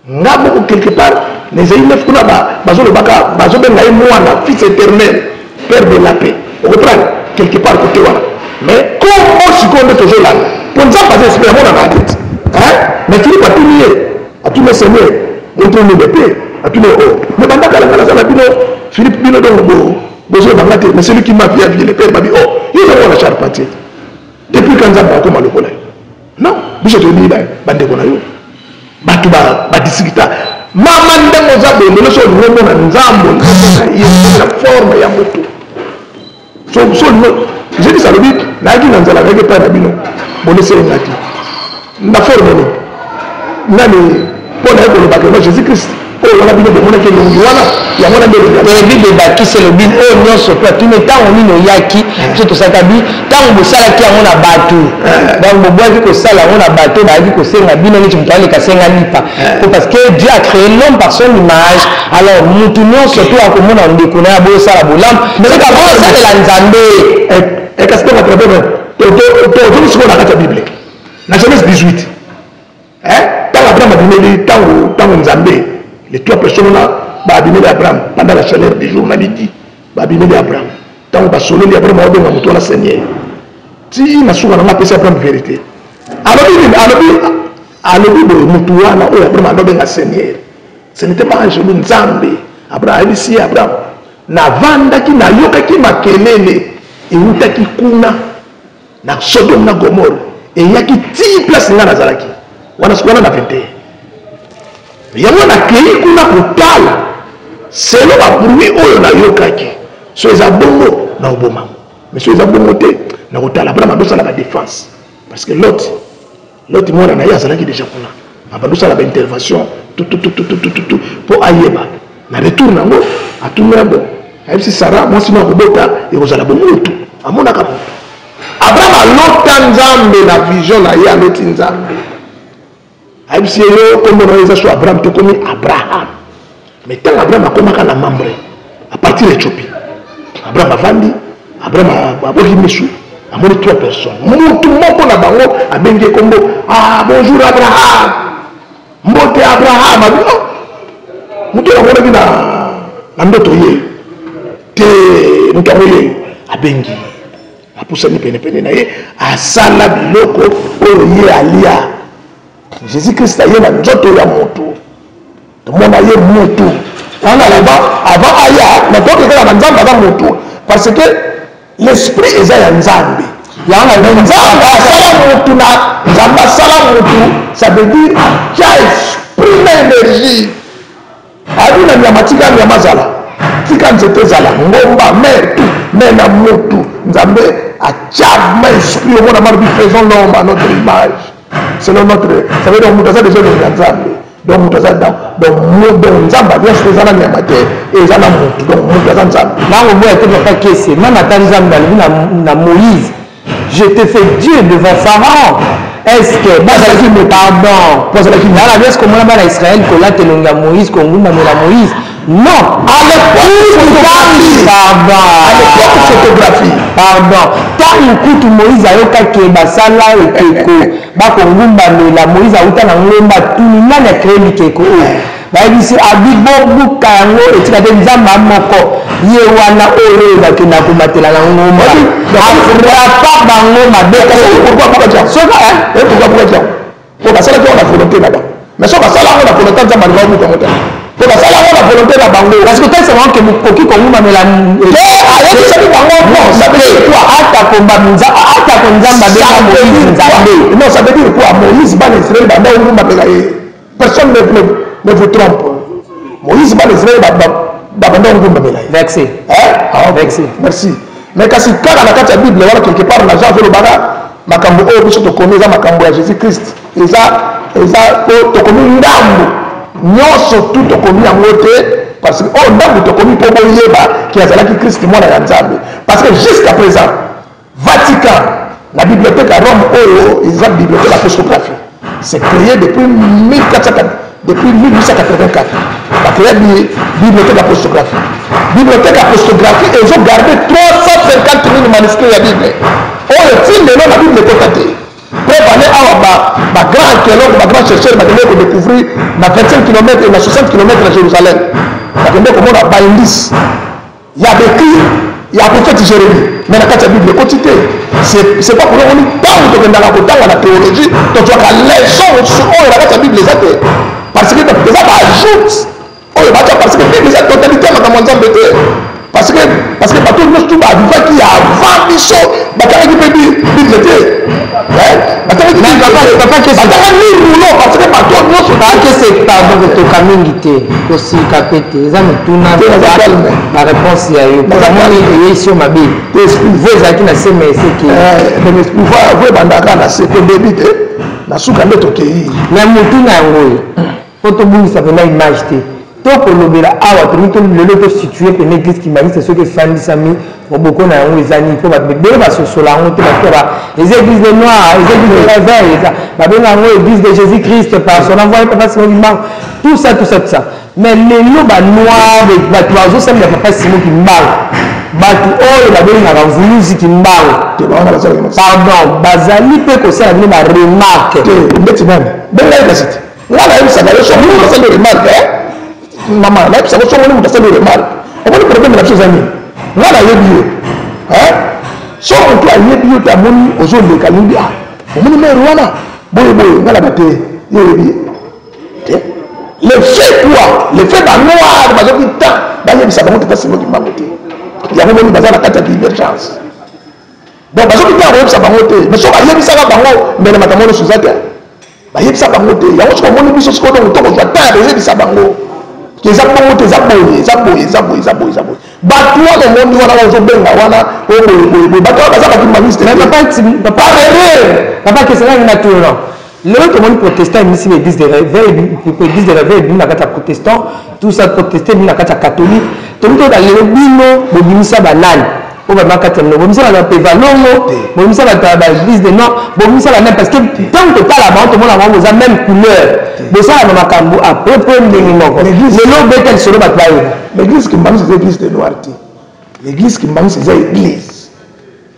ngabo quelque part les élèves kuna bazolo baka bazobenga mwana fils éternel père de la paix on reprend quelque part côté wana mais comment seconde toujours là pour nzamba za esprit mona na tête mais Philippe a tout le Seigneur entre nous de paix a tout le haut mais bandaka la sala bino Philippe bino donc besoin d'angate mais celui qui m'a bien le père m'a dit oh il est la charpentier. Depuis quand Nzamba akoma lokola non biso to ni ba bande ko na yo batu ba districta mama ndemo za be no so ngombo na Nzambo na forme ya moto so je dis ça le but na ki nzala avec pas na bino bon laisser ngati na forme ni nani pour na ko ba que Jésus Christ oh la bino de mona ke ngi wana ya mona de la Bible ba ki c'est le but oh non so toi tu n'es pas on ni no yaki tout ça tabi tant bo sala ki amona batu donc bo bois ko sala on a bateau ba ko senga bino ni tumtale ka senga nipa parce que Dieu a créé l'homme par son image alors mutu non surtout à komona ndeko na bo sala bolam mais ka bo sala la nzambe et qu'est-ce que votre problème to ce qu'on a dans la Bible na Genèse 18 tant Abraham a donné tant nzambe les trois personnes là ba abimeli Abraham pendant la chaleur du jour na midi ba abimeli Abraham tant ba soleli Abraham a donné mutu la Seigneur si na suka na pesa Abraham vérité alobi de mutu wana oyo Abraham a donné la Seigneur ce n'était pas un genou nzambe Abraham ici Abraham na vanda ki na yoka ki makelele e utaki kuna na Sodome na Gomorrhe et yaki ti place nga nazalaki wana sukwana na 21 yango na kei kuna kotala selo baprouvi oyo nayokaki so eza bongo na obomango mais so eza bongo te na kotala Abraham adosala badéfense parce que Lot mwana na ye azalaki déjà kuna abadosala baintervention mpo ayeba na retour nango atumela bon ayebisi Sara mwasi no akobota ekozala bomutu amonaka motu Abraham alota nzambe na vision na ye aloti nzambe ayebisi yo kombo na yo eza so Abraham te komi Abraham mais ntango Abraham akomaka na membre à partir de Éthiopie Abraham avandi Abraham aboki misu amoni 3 personnes mutu moko na bango abengi kombo bonjour Abraham mbote Abraham abi mutu amonaki na ndoto ye te mutu yango ye abengi apusani penepene na ye asala biloko oyo ye alia Jésus Christ aye na nzoto ya moto tomona ye moto wana avant aya na toke kala na nzambe aka moto parce que l'esprit eza ya nzambe yana nzambe asala moto na nzambe asala moto ça veut dire kia esprit na énergie adi na nyama tika nyama zala tika nzete ezala ngomba mer tout mais na moto nzambe achama esprit omona malobi faisons l'homme à notre image selon notre ça veut dire mutu déjà le nzambe donc mutu aza donc nzambe nyonso eza na nyama te eza na mutu donc mutu aza nzambe nango boya te papa kese même ata nzambe alobi na Moïse je te fais Dieu devant Pharaon est-ce que bazalaki pardon bazalaki nala est-ce que mona bana Israël kolatelonga Moïse kongundamela Moïse non à l'époque photographie pardon tant kutu Moïse ayokaki basala ekeko bakongumbamela Moïse auta na ngomba tuni nani akrée likeko bayebisi abibobuka yango etika te nzamba moko ye wana oyo bakenda komatela na ngoma afrapa bango mabeka pourquoi po basala ki na volonté na bango mais so basala yango na volonté nzamba alibaa buka yango te po basala yango na volonté na bango parce que tese bango ke mokoki kongumamela ayebisaki bango atako nzamba beka moïse nzambe non ça veut dire quoi Moïse bana Israël banda ongumamela ye personne ne vous trompe Moïse bana Israël babanda ongumamela ye vexé vexé merci mais kasi kaka na kati ya bible wana quelque part na Jean velobaka makambo oyo biso tokomi eza makambo ya Jésus Christ eza tokomi ndambo nyonso tu tokomi yango te parce que oyo ndambo tokomi mpo boyeba ki azalaki Christ mwana ya Nzambe parce que jusqu'à présent Vatican la bibliothèque à Rome oyo eza bibliothèque apostographique c'est créé depuis 1884 la créé bibliothèque apostographique et ils ont gardé 350 000 manuscrits ya Bible oyo ti lelo na Bible ekota te preuve ane awa grand archéologue grand chercheur bakende kodécouvrir na 25 km et na 60 km na Jérusalem bakende komona baindice ya bécrit ya prophète Jérémie mais na kati ya Bible ekoti te c'est pas pour oni ntango tokendaka kotanga na théologie tozwaka leçon oyo na kati ya Bible eza te parce que eza baajoute oyo batya parce que Bible eza totalité ya makambo ya Nzambe te parce que bato nyonso tu bavivaki avant biso batangaki mpe Bible te batangaki mirulo parce que bato nyonso akese pardon kotoka mingi te kosika pe te eza mituna baréponse ya yo amoni eyesi yo mabe vo ezalaki na sema eseki vo ebandaka na se tobebi te na suka nde tokei na motuna yango oyo po tobungisa mpena image te tokolobela awa lelo tositue pene église kimaniste soki efandisami moboko na yango ezani mpo babele basosola yango te bakoba eza église de noir eza église de réveil babenga yango église de Jésus Christ par son envoyé papa Simon Kimbangu tout ça mais lelo banoir bato bazosambela papa Simon Kimbangu bato oyo babengaka vuluzi Kimbangu pardon bazali mpe kosala bino baremarke ndeti nani bengai kasi te nga nayebisaka yo so munu basali remarke mama nayebisaka so munu basali remarke omoni problème na biso eza nini nga nayebi yo so moto ayebi yo te amoni ozoleka yebi omoni mere wana boyeboye nga naba te yo oyebi ye le fait quoi le fait banoir bazoki tan bayebisa bango te pasi moki mbango te yango moni baza na kati ya divergence donc bazoki tan bayebisa bango te mais so bayebisaka bango mbele makambo nyonso eza te bayebisa bango te yango soki omoni biso sikoyo donc tokozwa tan bayebisa bango eza bongo te eza boye bato wana omoni wana ozobenga wana oboyeboye bato wana baza bakimaniste papa kesengangi na tour non lelo tomoni protestant emisi l'église de réveil ebimi na kati ya protestant tout ça protestant ebimi na kati ya catholique tomi toyoka lelo bino bobimisa banani oyo bamima kati ya mino bobimisa bana mpe balongo bobimisa bato ya baéglise de nord bobimisa banani parce que ntango totala bango tomona bango boza même couleur bosala na makambo apropre ndenge moko lelo obeta lisolo bato bayeba l'église Kimbangu eza église de noir te l'église Kimbangu eza église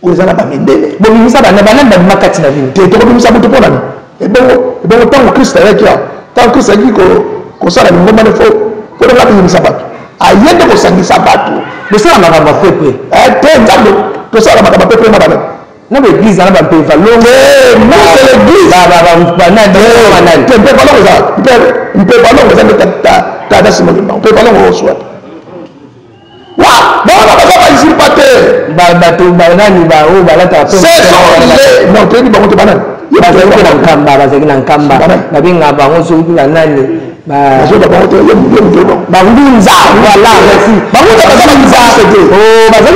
oyo eza na bamendele bobimisa banani babima kati na bino te tokobimisa moto mpo nani ebongo ntango Kristo ayaki awa ntango Kristo ayaki kosala lingomba ne fo ndenge abimisa bato aye nde kosangisa bato bosala makambo apepe te nzambe tosala makambo apepe na bana na baéglise ana bampe valongo mpe valongo eza nde tata Simon Kimbangu mpe valongo oswata bona baza baizirpa te bato banani oyo balataka non toyebi bango te banani bazalaki na nkamba babengaka bango soki banani bangunza bazali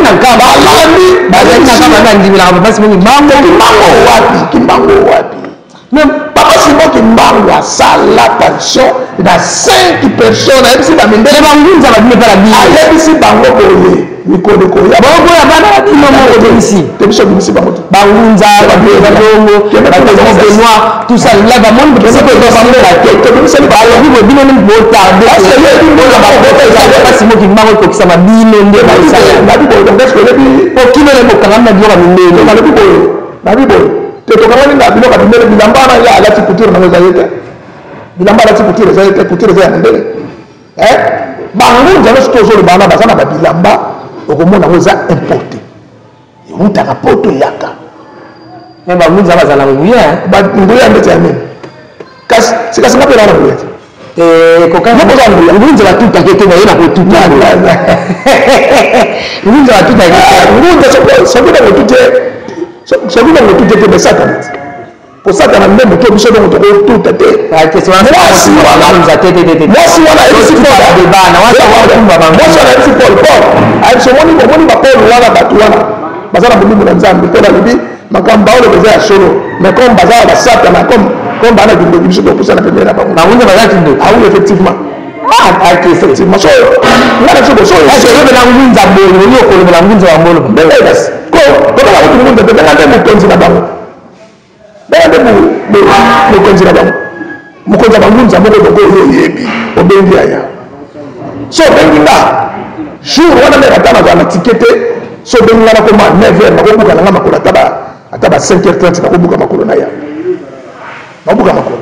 na nkamba nandimelaka papa Simon Kimbangu wapi papa Simon Kimbangu asala attention na 5 personnes ayebisi bamindele bangunza babime mpe na ayebisi bango boye mikolo koya bokoya bana babino moko bimisi te biso bimisi bango te bangunza balongo benoir tout ça là bamoni balobi bobino ni botarde Simon Kimbangu ekokisama bino nde okino ne bokangami na biloko mindele nabi boye te tokangani na biloko mindele bilamba wana ya alati couture nango eza ye te bilamba alati couture eza ye te couture eza ya mindele bangunza nyonso tozoloba wana baza na babilamba okomona yango eza importe eutaka poto eyaka bangunza bazala nguya nguya ndeti ya nini kasi sikasinga mpe nana nguya ngunza batutake te naye na kotuta ngunza batutake ngunza soki nango tute te besatana ti po satana nde moto biso dongo tokotuta te mwasi wana ayebisi paul ayebisomoni bapaul wana bato wana baza na molimo na nzambe to balobi makambo baoloba eza ya solo mais comme baza ya basatana comme bana kindoki biso topusana pembeni na bango bangunza baza kindoki awi effectivement effectivement so ngana so so oyobela ngunza boye oli okolobela ngunza ya mbolo kotaka kuti ngunza te benga nde mokonzi na bango benga nde mokonzi na bango mokonzi ya bangunza moko dongo oyo oyebi obengi yaya so obengi nga jour wana ndenge ata nazala na tike te so obengi nga nakoma 9h nakobuka nanga makolo ata ba 5h30 nakobuka makolo na ya nakobuka makolo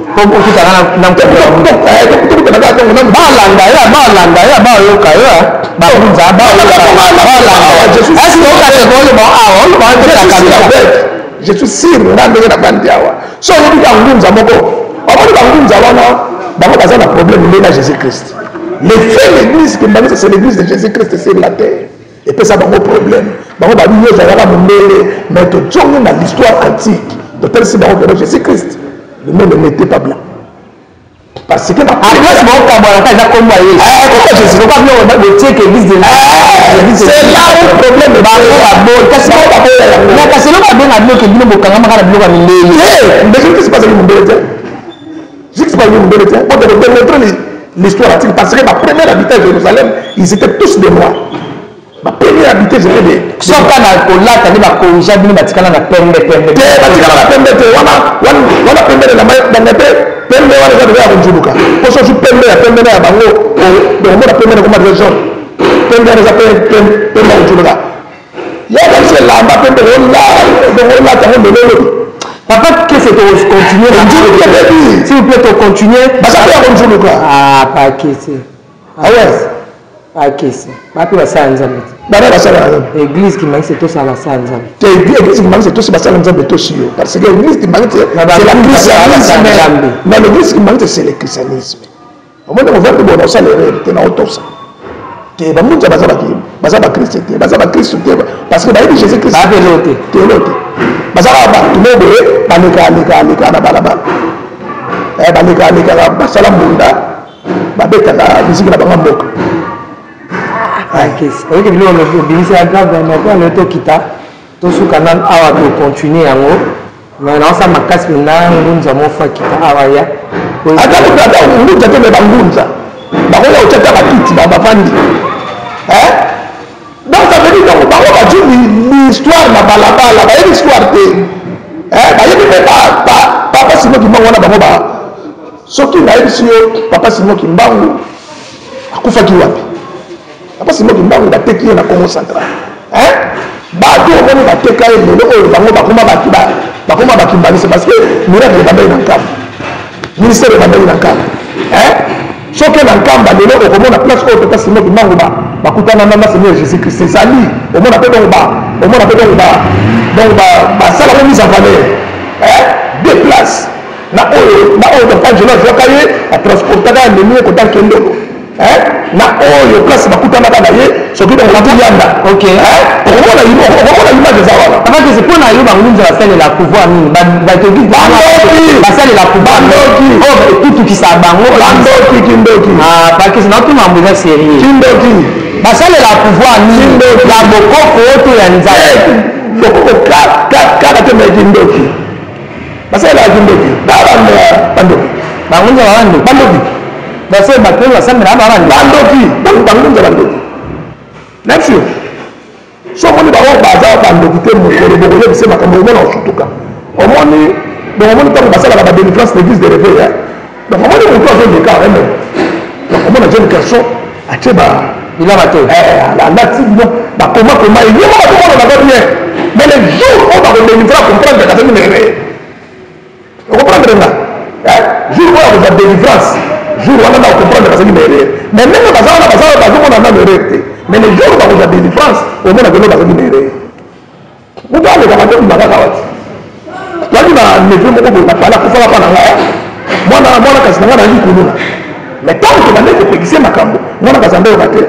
balanda ya bayoka yo bangunza je suis sûr na ndenge na bandi awa so oyebi ka ngunza moko bamoni bangunza wana bango baza na problème nde na jésus christ le fait l'église kimbanisa c'est l'église de jésus christ sur la terre epesa bango problème bango babi yo ezalaka mondele mais tojongi na l'histoire antique totalisi bango keno jésus christ le monde n'était pas blanc parce que place baokabwanaka eza kombo ya yesu botieke église de c'est là où problème bango baboli kasi eloko babenga biloko ebino bokangamaka na biloko ya mindele mais jésus christ pasaki mondele te jésus pasaki mondele te po démontrer l'histoire antique parce que ma première habité à Jérusalem ils étaient tous des noirs ma première habité j'étais des soka na kolata nde bakorija bino batikala na pembe te batikala na pembe te wana pembe na banga te pembe wana eza deja ya konjuluka po soki pembe ya pembe na ya bango omona pembe na koma jaune pembe wana eza pembe ya konjuluka yakanisi elamba pembe olata yango ndololo papa kese tokontinue s'il vous plaît tocontinue baza mpe ya konjuluka pakese akese bape basala nzambe bana basala nzambe église kimangisi tosala basala nzambe te église kimangisi tosi basala nzambe tosi yo parce que église kimangisi c'est la christianisme mais l'église kimangisi c'est le christianisme omoni moverte bona osala erreur te na otosa te bamunza baza bakristo te baza bakristo te parce que bayebi jésus christ babelo te telo te bazala bato moboye baleka na balabala baleka basala mbunda babetaka misiki na bango mboka oyoki biloko obimisi ya grave mapona tokita tosuka nanu awa tocontinue yango mais naosa makasi mpena ngunza mofa kita awa ya ata ngunza te me bangunza bakoya otyata bakiti bafandi donc ça veut dire donc bango baju l'histoire na balabala bayebi histoire te bayebi mpe papa simoki mbangu wana bango soki nayebisi yo papa simoki mbangu akufaki wapi papa simoki mbangu bateki ye na congo central bato omoni bateka ye lelo oyo bango bakoma bakimbanisa parce que miracle ebandaki na nkambo ministère ebandaki na nkambo soki na nkamba lelo okomona place oyo papa simoki mbangu bakutana na seigneur jésus christ ezali omona mpe donc basalako mise en valeur deux places na oyo donc angelo azwaka ye atransportaka amemi ye kota kendolo na oyo place bakutanaka na ye soki donc bakuyanda okomona image eza wana avakese mpo na yo bangunza basalela pouvoir nini basalela pouvoir oyo etutukisa bango kindoki pakese naotuna mambo eza sérieux kindoki basalela pouvoir nini ya bokoko oyo to ya nzambe bokoko kaka te mai kindoki basalela kindoki bandoki bangunza bandoki base bato basambela bandoki bangunza bandoki next year so omoni bango baza bandoki te mokolo bokoyebise makambo omona osutuka omoni donc omoni ntango basalaka badélivrance l'église de réveil donc omoni moto azoleka donc omona jeune garçon atie bilamba te alati bino bakomakoma ye yema batomona nanga bien mais le jour oyo bakodélivre comprendre kasami réveil okomprendre nga jour oyo akozwa délivrance jour on a comprendre que c'est une erreur mais même dans bazar on a erreur mais les jours où on a des différences au moins on a une erreur vous avez la madame magawati wali na neveu moko bola pala kufala pana ngaya mwana kasi ngana ndi kuluna mais tant que bande ko pekise makambo mwana kazambe okate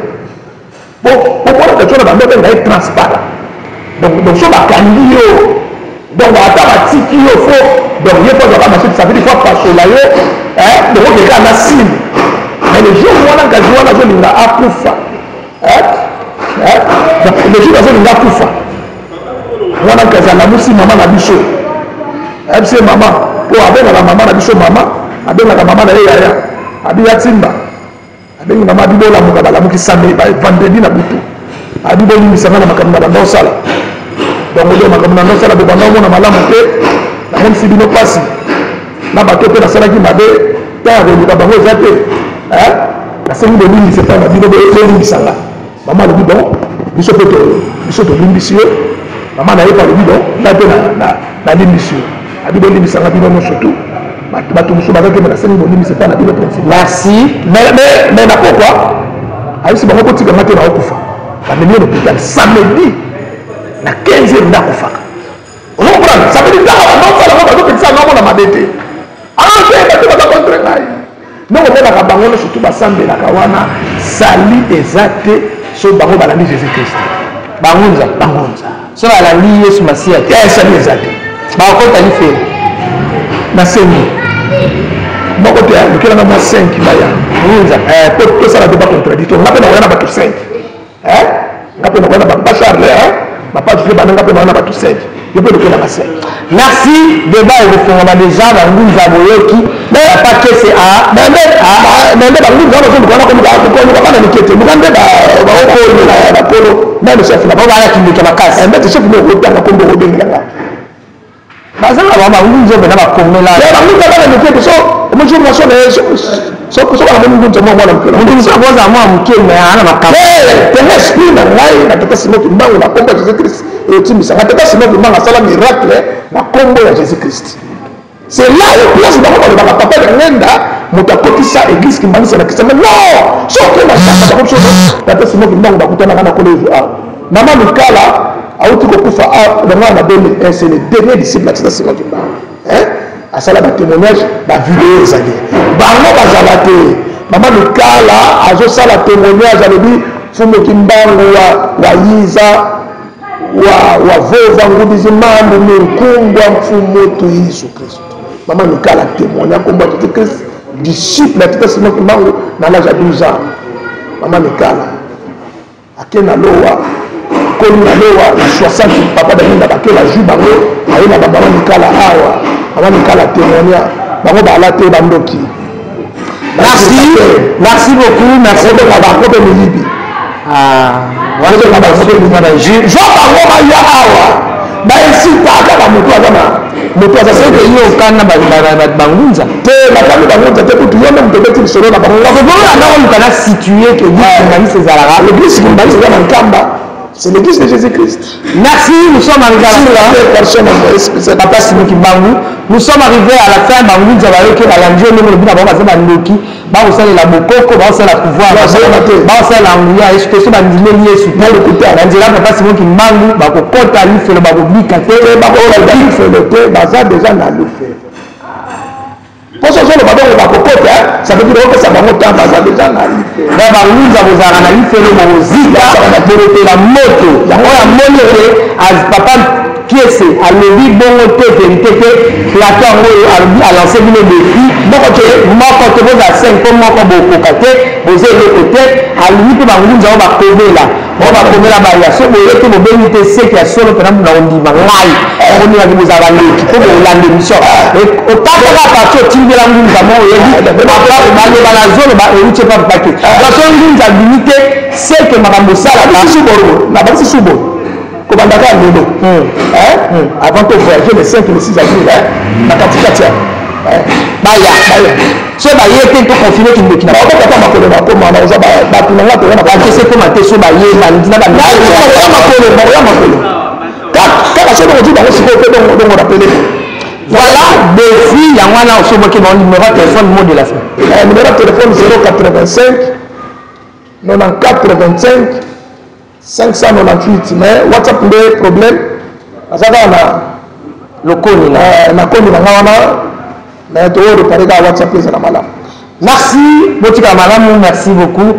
bon mwana kachona bande ko ngai transparent donc so bakandi yo donc ata batiki yo fo donc il faut avoir marché ça veut dire faut passer là yo donc on est na signe mais le jour mwana kazi wana zo linga akufa donc le jour zo linga akufa mwana kazi na musi mama na biso c'est maman pour avec la maman na biso mama avec la maman na yaya abi ya timba avec maman bibola mukabala mukisame vendredi na butu abi boli misanga na makambo na bando sala donc le makambo na bando sala be bando mona malamu te na mon sibino pasi na bato pe na sala ki mabe ta re ba bango zate la semi de lui c'est pas na bino be misanga maman le bidon biso pe to limbisio maman na yepa le bidon na pe na limbisio abi boli misanga bino no surtout bato musu bazaki na semi boli c'est pas na bino principe merci mais na pourquoi ayisi bango ko tika maté na okufa ba memi à l'hôpital samedi na 15h ndakufa on comprend ça veut dire que non ça la ba ko ça non na mabete c'est ba ko contre ngai non on na ka bango surtout ba sambe na kawana sali ezate so bango balandi Jésus Christ bangonza so balandi Yesu Masia sali ezate ba ko tali fe na semi moko te lokela na 5 baya nza to sala débat contradictoire ngape na wana bato 5 ngape na wana ba Charles ba pas je bananga pe na wana bato 5 je peux lokela na 5 merci débat au fond on a déjà ba ngunza boyoki pas que c'est mais ba ngunza ba zo kona ko kana nikete mukande ba polo même chef na ba wala kindika makasi mais chef no ko tanga ko ndo benga bazala ba ngunza be na ba komela ba ngunza ba nikete so mojo na so ba ngunza mo mwana mkela ngunza boza mo mkeme ana makamba tena esprit na ngai na tata simo kimbangu na kombo Jésus Christ et timisa na tata simo kimbangu sala miracle na kombo ya Jésus Christ c'est là où place ba ko ba papa de ngenda mutakotisa église kimbangu na Christ mais non so que na chapa ko so tata simo kimbangu ba kutana kana collège mama mikala auti ko kufa na mwana beli c'est le dernier disciple de tata simo kimbangu asala ba témoignage ba vidéo ezali bango bazala te mama mikala azosala témoignage alobi fumo kimbangu wa yiza wa vova ngudizi mambo mekungwa mfumo tu Yesu Kristo mama mikala témoignage komba tu Christ disciple de Simo kimbangu na l'âge de 12 ans mama mikala akena lowa koli na lowa na 60 papa d'alinda bakela ju bango ayena ba mama mikala awa avant de la témoigner bango bala te bandoki merci beaucoup merci de la banque de Libi wale de la banque de Libi je bango ba ya awa ba ici ta ka moto azana c'est que yo kana ba bangunza te ba kana bangunza te kutu yo même de solo na bango ko bona na on kana situé que ni ces alara l'église qui m'a dit dans Kamba. C'est l'église de Jésus-Christ. Merci, nous sommes arrivés à la fin. Papa Simo Kimbangu. Nous sommes arrivés à la fin. Nous avons que la langue, nous avons dit que la Noki, nous avons la Bokoko, nous avons la pouvoir, nous avons la Anglia, et ce que nous avons dit, nous avons écouté. Nous avons Papa Simo Kimbangu, nous avons côté à l'IFE, nous avons dit que nous avons déjà dans l'IFE. Pour ce genre de bâton, on va côté, ça veut dire que ça va monter en bas déjà dans l'IFE. Nous avons la l'IFE, nous avons Zika, la moto, la monnaie, papa pièce, à lever bon vérité que Platon a lancé une défi. Donc, moi, quand tu vas à 5 comme moi, comme beaucoup, vous avez le côté, à lui, nous avons couvrir là. On va couvrir la barrière. Ce que vous bénissez, c'est qu'il y a solo, par exemple, on dit, on va vous avoir qui peut vous l'année d'émission. Et au temps de la partie, au de la nous avons dit, la zone, on ne sait pas paquet. La zone nous a limité, c'est que Madame Bossa, la base sous beau. Comme on a avant de voyager les 5 et les 6 avril, la Katia. Baya. Ce baye était pour confiner qu'il ne peut pas. On va pas m'appeler ma commande. On va pas tout le monde. On va pas essayer de commenter sur baye. On va pas m'appeler. Quand la chose on dit dans le site, on va appeler. Voilà, défi, il y a un numéro de téléphone, mot de la semaine. Numéro de téléphone 085 94 25 598. Mais WhatsApp, des problèmes. Le code, merci, merci beaucoup.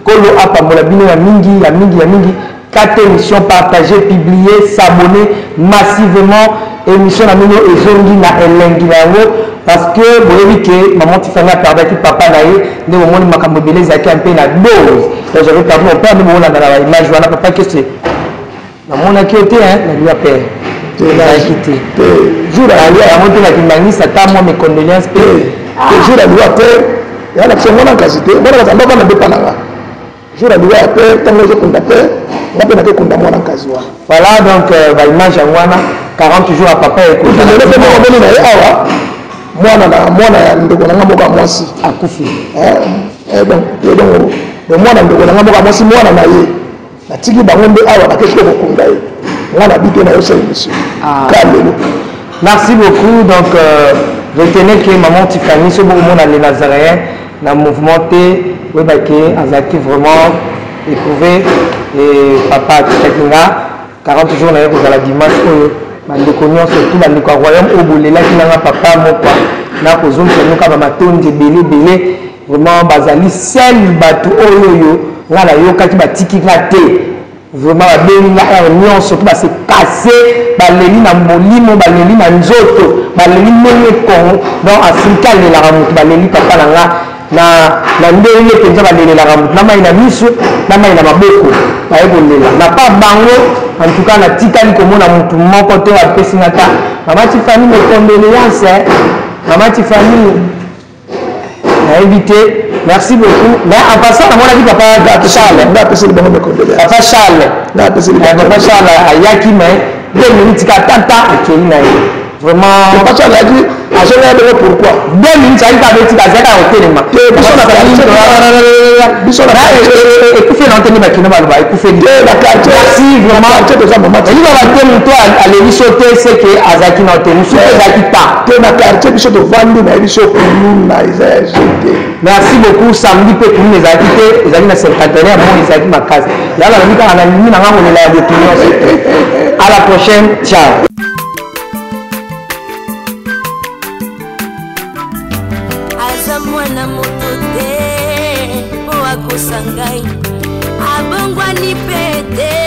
Kolo Apambola Bino ya mingi. 4 émissions partagées, publiées, s'abonner massivement. Émission na mino ezongi na elengi nango parce que vous voyez que maman Tiffany a perdu papa naïe, ne au monde makambo belé zaki un peu na dose. J'avais perdu mon père, ne na la image voilà papa que c'est. Na mon a quitté hein, na lui a père. Tu l'as quitté. Jour à lui a monté la kimbangi, ça t'a moi mes condoléances. Jour à lui a père, il y a la question mon encasité, moi na zamba na dépana. Jour à lui a père, tant que je compte père. Voilà donc l'image à moi 40 jours à papa et merci beaucoup. Donc retenez que maman Tiffany ce beau monde les Nazaréens dans mouvementé Azaki vraiment éprouvé et papa Tikakinga 40 jours dans la dimanche bandeko surtout bandeko ya royaume au bolela kinanga papa moko na kozum sonoka ba matondi belé vraiment bazali seul bato oyo ngala yokaki batiki nga te vraiment babenga union surtout ba se casser baleli na molimo baleli na nzoto baleli menge kongo donc afrika le la ramutu baleli papa nanga na ndenge penza balelelaka mutu na mai na miso na mai na maboko baye kolela na pa bango en tout cas na tikali komona mutu moko te apesi nga ta mama Tiffany me condoléances mama Tiffany na invité merci beaucoup mais en passant na mona ki papa Charles papa Charles ayaki mais 2 minutes ka tata akeli na ye vraiment papa Charles a dit à ce moment pourquoi 2 minutes ça va être à zéro au téléma écoutez l'antenne qui ne va pas écouter merci vraiment il va aller sauter c'est que Azaki n'a tenu sur Azaki pas que na quartier biso de vendre na biso na merci beaucoup samedi peut nous les acquitter les amis na cinquantenaire bon les acquitter ma case là la vie quand on a mis na ngamo la de à la prochaine ciao. Mwana moto te po akosangai abongwani pete